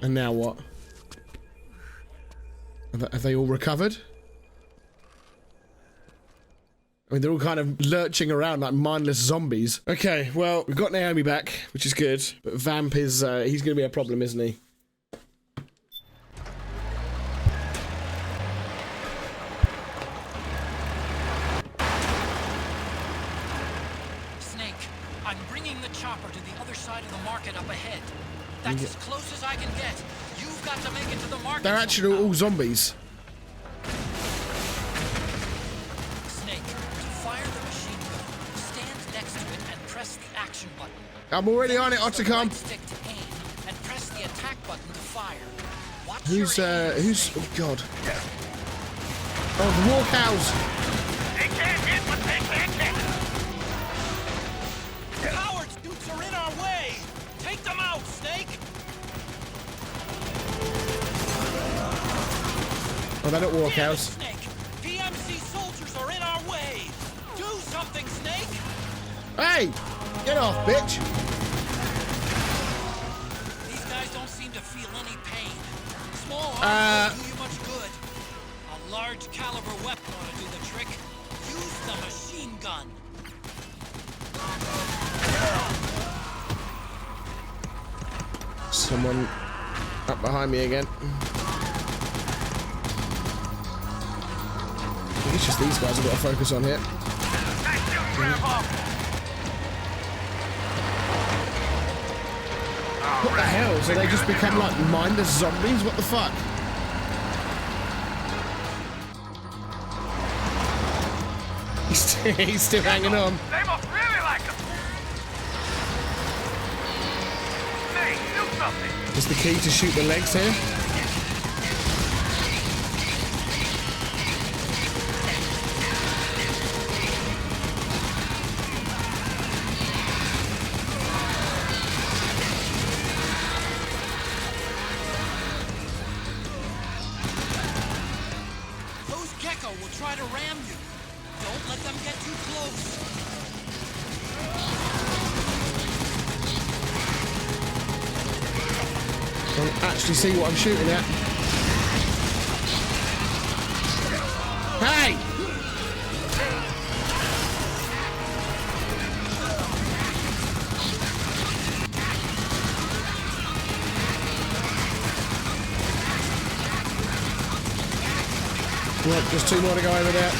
And now what? Have they all recovered? I mean, they're all kind of lurching around like mindless zombies. Okay, well, we've got Naomi back, which is good. But Vamp is, he's going to be a problem, isn't he? Snake, I'm bringing the chopper to the other side of the market up ahead. That's as close as I can get. You've got to make it to the market. They're actually all zombies. Snake, to fire the machine gun, stand next to it and press the action button. I'm already on it, Use the Otacom. right stick to aim and press the attack button to fire. Watch Who's, your aim, who's, Snake. oh god. Oh, the war cows. They can't hit what they can't get. Coward dudes are in our way. Take them out, Snake. Oh, they're not war Damn it, cows. Snake. PMC soldiers are in our way. Do something, Snake. Hey! Get off, bitch! These guys don't seem to feel any pain. Small arms don't do you much good. A large caliber weapon ought to do the trick. Use the machine gun. Someone up behind me again. I think it's just these guys I've got to focus on here. What the hell? So they just become like mindless zombies? What the fuck? He's still hanging on. They must really like him. Hey, do something. Is the key to shoot the legs here? Those gecko will try to ram you. Don't let them get too close. Don't actually see what I'm shooting at. Hey! Right, just 2 more to go over there.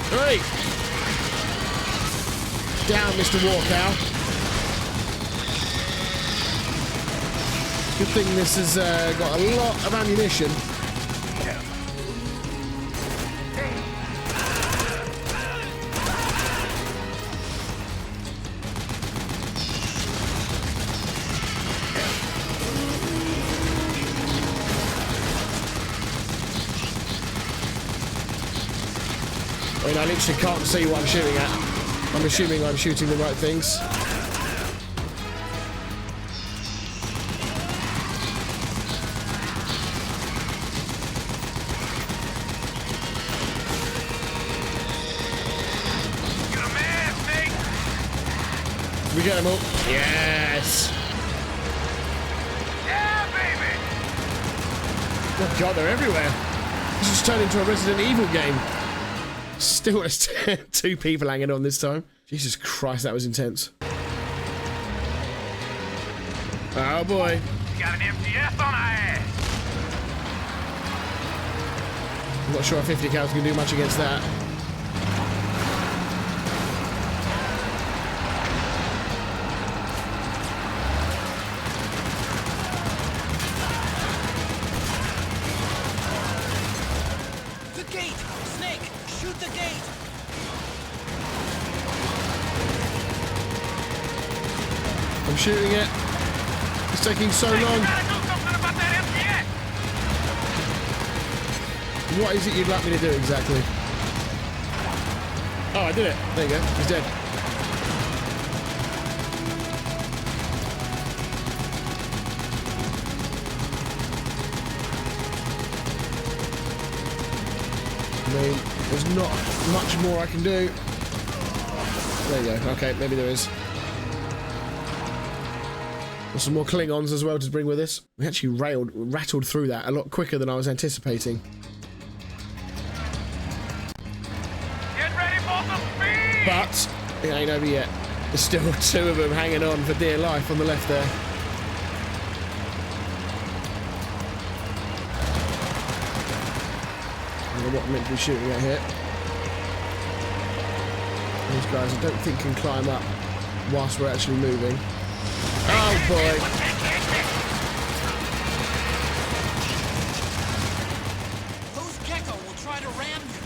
Hey! Down, Mr. Warcow. Good thing this has got a lot of ammunition. I mean, I literally can't see what I'm shooting at. I'm assuming I'm shooting the right things. We get them all. Yes! Yeah, baby! Oh god, they're everywhere. This has turned into a Resident Evil game. Still, there's 2 people hanging on this time. Jesus Christ, that was intense. Oh boy. You got an MGS on our ass. I'm not sure if 50 cals can do much against that. The gate! Snake, shoot the gate! I'm shooting it. It's taking so long. You gotta do something about that MGS. What is it you'd like me to do exactly? Oh, I did it. There you go. He's dead. I mean, there's not much more I can do. There you go. Okay, maybe there is. Got some more Klingons as well to bring with us. We actually rattled through that a lot quicker than I was anticipating. Get ready for some speed. But it ain't over yet. There's still 2 of them hanging on for dear life on the left there. I don't know what I'm meant to be shooting at here. These guys I don't think can climb up whilst we're actually moving. Oh boy. Those gecko will try to ram you.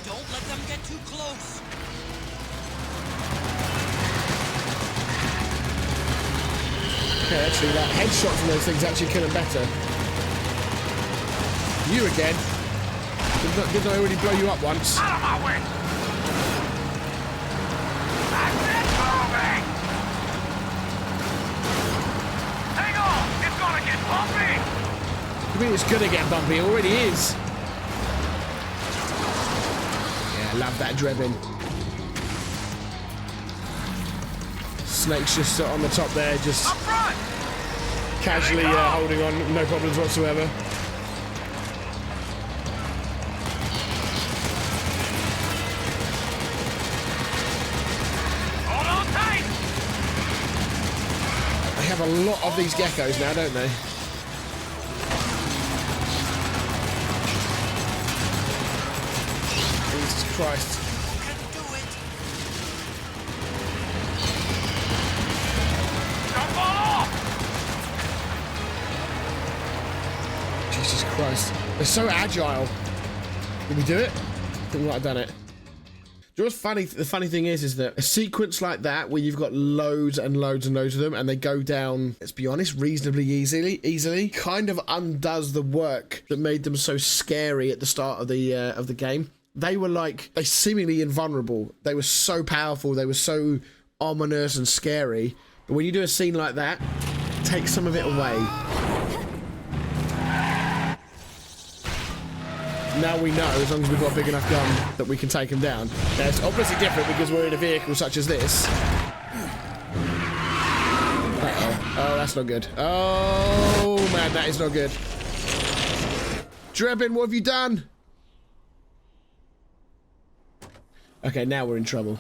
Don't let them get too close. Okay, actually that headshot from those things actually kill them better. You again? Didn't I already blow you up once? Out of my way. That's it, moving. Hang on, it's gonna get bumpy. I mean, it's gonna get bumpy. It already is. Yeah, love that Drebin. Snake's just on the top there, just Up front. casually holding on, no problems whatsoever. They have a a lot of these geckos now, don't they? Jesus Christ. Jesus Christ. They're so agile. Did we do it? I think we might have done it. Do you know what's funny? The funny thing is that a sequence like that, where you've got loads and loads and loads of them, and they go down, let's be honest, reasonably easily, kind of undoes the work that made them so scary at the start of the game. They were like, they seemingly invulnerable. They were so powerful. They were so ominous and scary. But when you do a scene like that, take some of it away. Now we know, as long as we've got a big enough gun, that we can take them down. Now, it's obviously different because we're in a vehicle such as this. Uh-oh. Oh, that's not good. Oh, man, that is not good. Drebin, what have you done? Okay, now we're in trouble.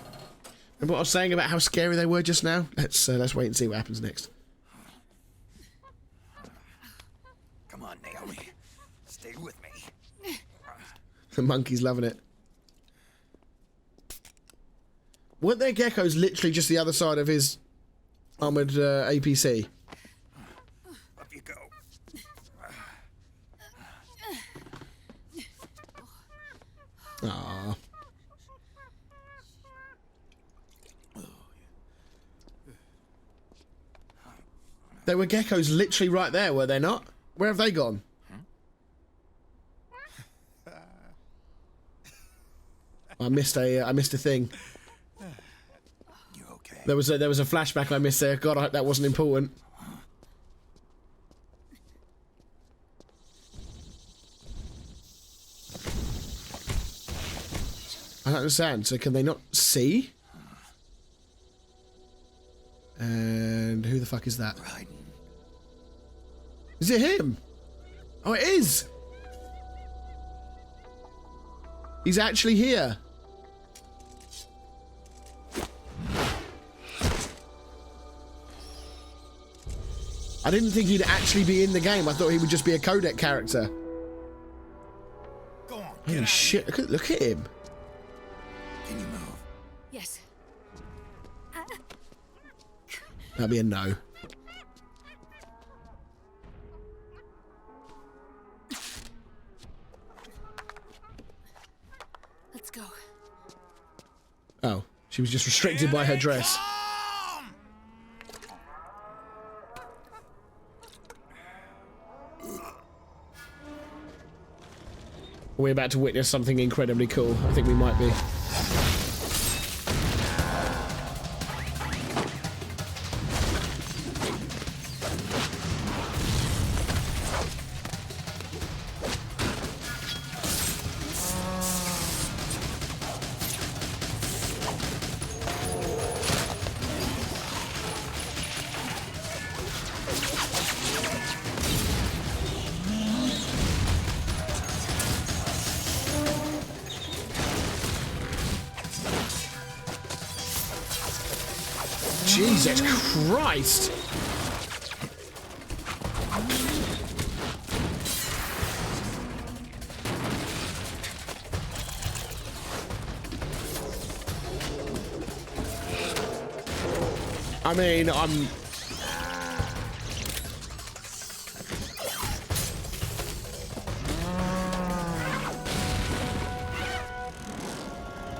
Remember what I was saying about how scary they were just now? Let's wait and see what happens next. Come on, Naomi. Stay with me. The monkey's loving it. Weren't there geckos literally just the other side of his armoured APC? Up you go. Aww. There were geckos literally right there, were they not? Where have they gone? I missed a thing. You okay? There was a flashback I missed there. God, I hope that wasn't important. I don't understand. So can they not see? And who the fuck is that? Raiden. Is it him? Oh, it is. He's actually here. I didn't think he'd actually be in the game. I thought he would just be a codec character. Go on. Holy shit, look at him. Can you move? Yes. That'd be a no. Let's go. Oh, she was just restricted by her dress. We're about to witness something incredibly cool. I think we might be. Jesus Christ! I mean, I'm...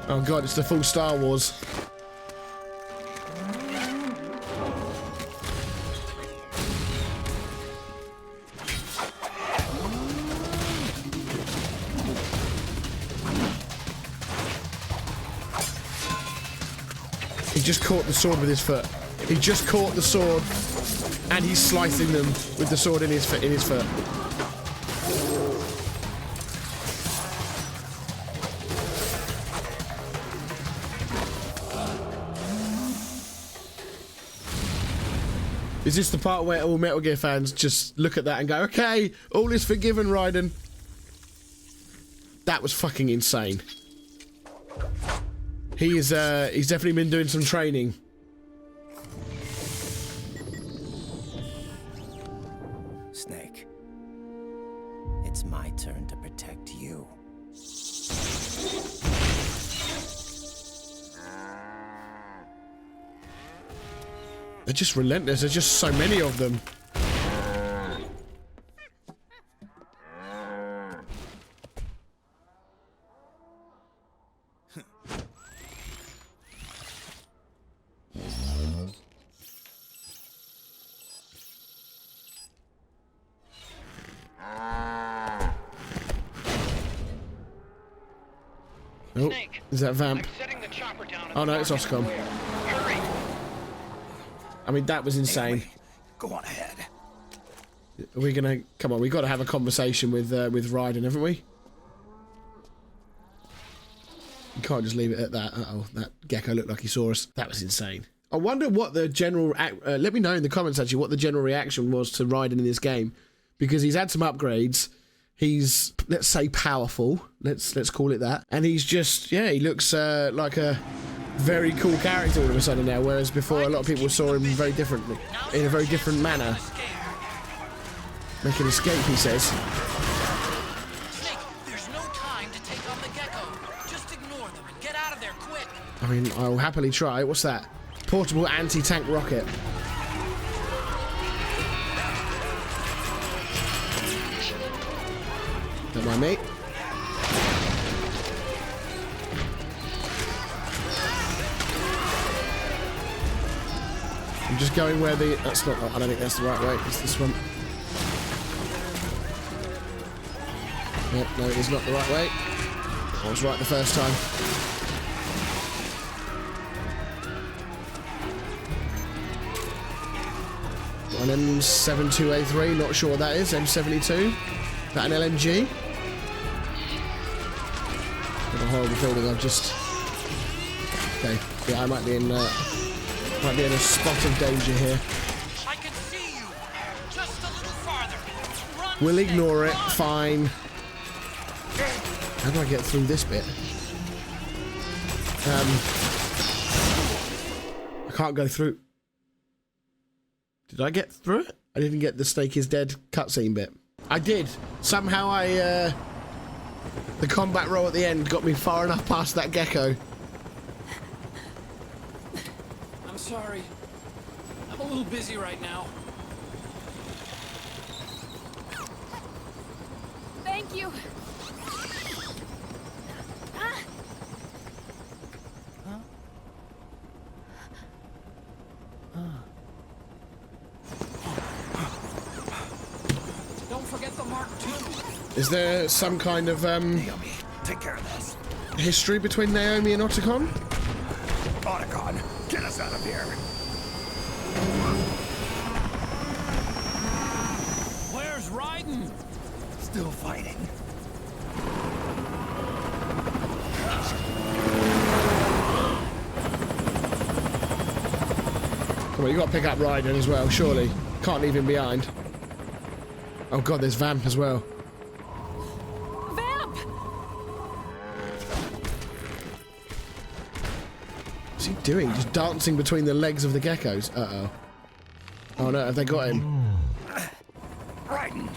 Oh god, it's the full Star Wars. He just caught the sword with his foot. He just caught the sword, and he's slicing them with the sword in his foot. Is this the part where all Metal Gear fans just look at that and go, okay, all is forgiven, Raiden? That was fucking insane. He's definitely been doing some training. Snake. It's my turn to protect you. They're just relentless. There's just so many of them. Oh, is that Vamp? Oh no, it's Oscom. Hurry! I mean, that was insane. Go on ahead. Are we gonna... Come on, we got to have a conversation with Raiden, haven't we? You can't just leave it at that. Uh-oh, that gecko looked like he saw us. That was insane. I wonder what the general... let me know in the comments, actually, what the general reaction was to Raiden in this game. Because he's had some upgrades. He's, let's say, powerful. Let's call it that. And he's just... Yeah, he looks like a very cool character all of a sudden now. Whereas before, a lot of people saw him very differently. In a very different manner. Make an escape, he says. Snake, there's no time to take on the gecko. Just ignore them and get out of there quick. I mean, I'll happily try. What's that? Portable anti-tank rocket. Don't mind me. I'm just going where the... That's not... I don't think that's the right way. It's this one. No, it is not the right way. I was right the first time. Got an M72A3, not sure what that is. M72. Is that an LMG? Got a horrible feeling I've just... Okay, yeah, I might be in a spot of danger here. I can see you. Just a little farther. Run, We'll Snake, ignore it, run. fine. How do I get through this bit? I can't go through. Did I get through it? I didn't get the Snake is Dead cutscene bit. I did. Somehow the combat roll at the end got me far enough past that gecko. I'm sorry. I'm a little busy right now. Thank you. Don't forget the Mark II. Is there some kind of Naomi, take care of this. history between Naomi and Otacon? Otacon, get us out of here. Where's Raiden? Still fighting. Come on, you got to pick up Raiden as well, surely. Can't leave him behind. Oh god, there's Vamp as well. Vamp! What's he doing? Just dancing between the legs of the geckos? Uh-oh. Oh no, have they got him? Raiden.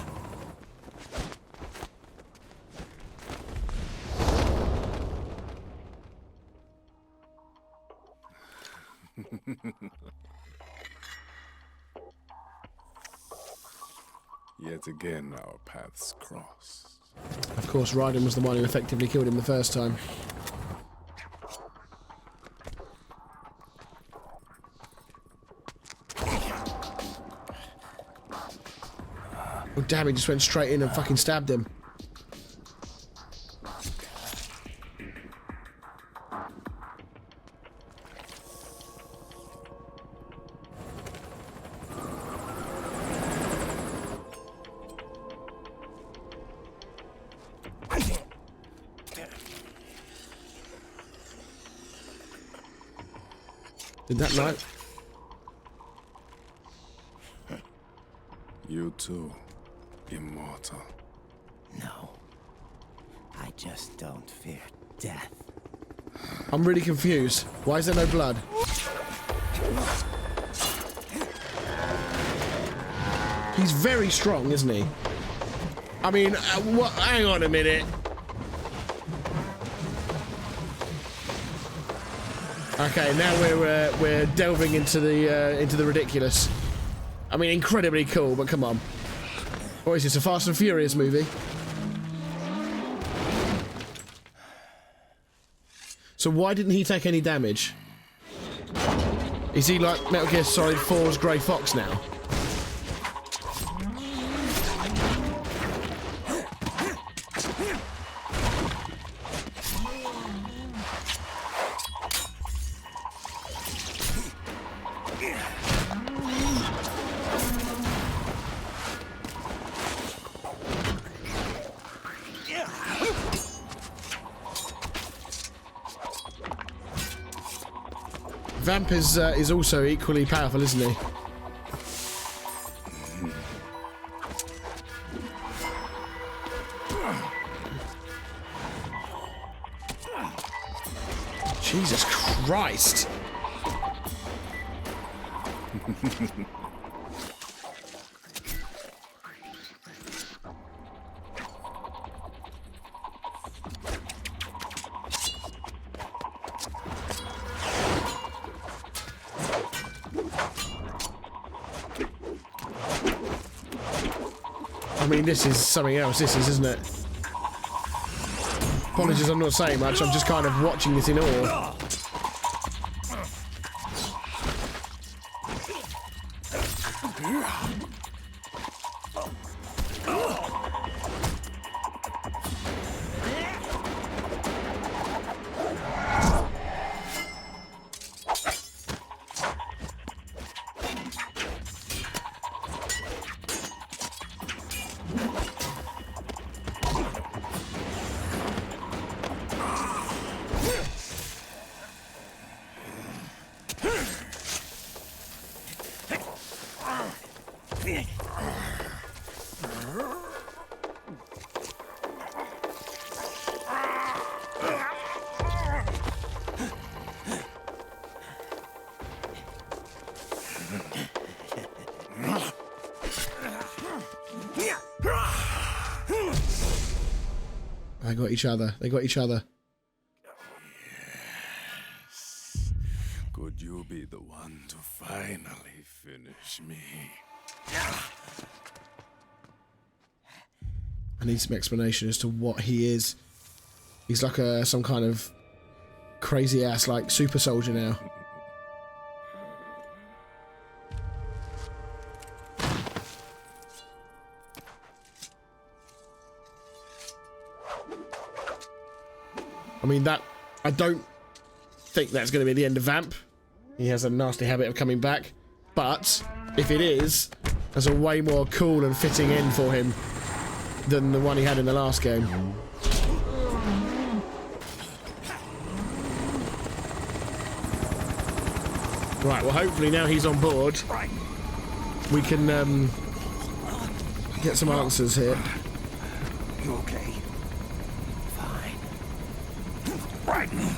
Yet again, our paths cross. Of course, Raiden was the one who effectively killed him the first time. Oh damn, he just went straight in and fucking stabbed him. Did that knife? You too, immortal. No. I just don't fear death. I'm really confused. Why is there no blood? He's very strong, isn't he? I mean, what? Hang on a minute. Okay, now we're delving into the ridiculous. I mean, incredibly cool, but come on. What is this, a Fast and Furious movie? So why didn't he take any damage? Is he like Metal Gear Solid 4's Grey Fox now? Vamp is also equally powerful, isn't he? Jesus Christ! I mean, this is something else, this is, isn't it? Apologies, I'm not saying much, I'm just kind of watching this in awe. They got each other. They got each other. Yes. Could you be the one to finally finish me? I need some explanation as to what he is. He's like some kind of crazy ass like super soldier now. I mean, I don't think that's going to be the end of Vamp. He has a nasty habit of coming back. But if it is, there's a way more cool and fitting end for him than the one he had in the last game. Right, well, hopefully now he's on board, we can get some answers here. You okay? Raiden.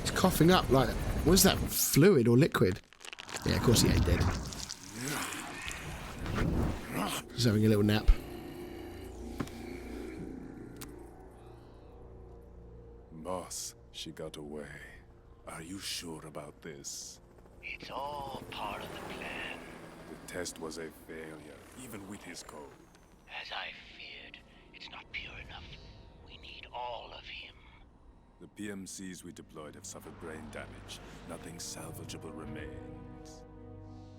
He's coughing up like, what is that, fluid or liquid? Yeah, of course he ain't dead. He's having a little nap. Boss, she got away. Are you sure about this? It's all part of the plan. The test was a failure, even with his code. As I feared, it's not pure enough. We need all of him. The PMCs we deployed have suffered brain damage. Nothing salvageable remains.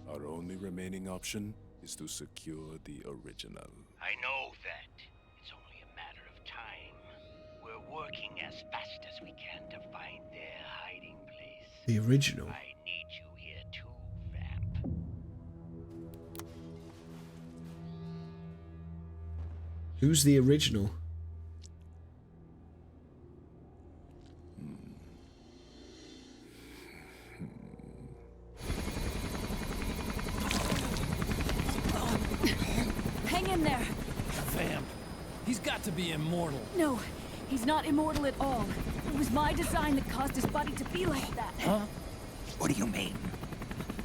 Our only remaining option is to secure the original. I know that. It's only a matter of time. We're working as fast as we can to find their hiding place. The original? I need you here too, Vamp. Who's the original? Hang in there. Vamp. He's got to be immortal. No, He's not immortal at all. It was my design that caused his body to be like that. Huh? What do you mean?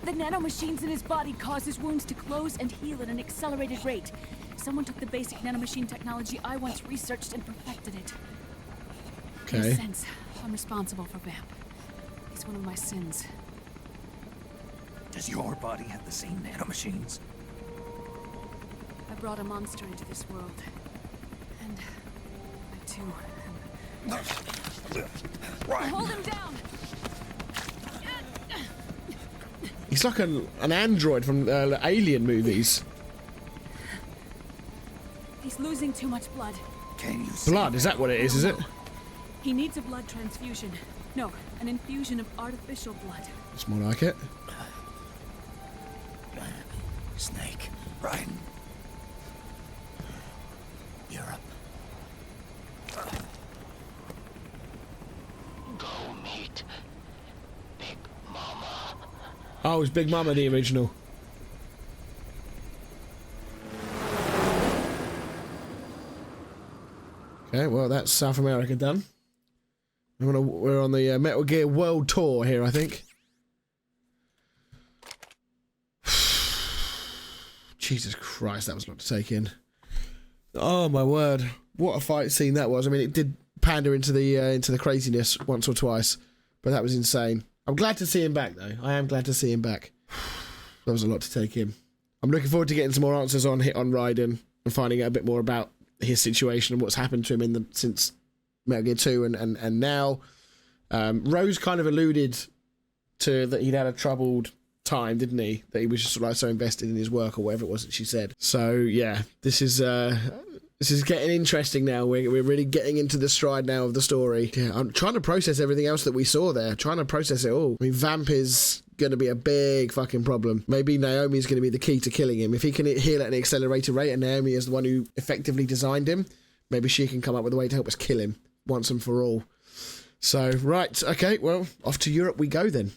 The nanomachines in his body cause his wounds to close and heal at an accelerated rate. Someone took the basic nanomachine technology I once researched and perfected it. Okay. In a sense, I'm responsible for Vamp. It's one of my sins. Does your body have the same nanomachines? I brought a monster into this world. And I too am... Hold him down! He's like an android from the Alien movies. He's losing too much blood. Can you Blood, is that what it is it? He needs a blood transfusion. No, an infusion of artificial blood. It's more like it. Snake, Raiden. You're up. Go meet Big Mama. Oh, it's Big Mama, the original. Okay, well, that's South America done. We're on the Metal Gear World Tour here, I think. Jesus Christ, that was a lot to take in. Oh my word, what a fight scene that was! I mean, it did pander into the craziness once or twice, but that was insane. I'm glad to see him back, though. I am glad to see him back. That was a lot to take in. I'm looking forward to getting some more answers on Raiden and finding out a bit more about his situation and what's happened to him since Metal Gear 2 and now. Rose kind of alluded to that he'd had a troubled time, didn't he? That he was just like so invested in his work or whatever it was that she said. So yeah, this is getting interesting now. We're really getting into the stride now of the story. Yeah, I'm trying to process everything else that we saw there. Trying to process it all. I mean, Vamp is going to be a big fucking problem. Maybe Naomi's going to be the key to killing him. If he can heal at an accelerated rate and Naomi is the one who effectively designed him, maybe she can come up with a way to help us kill him once and for all. So, right, okay, well, off to Europe we go then.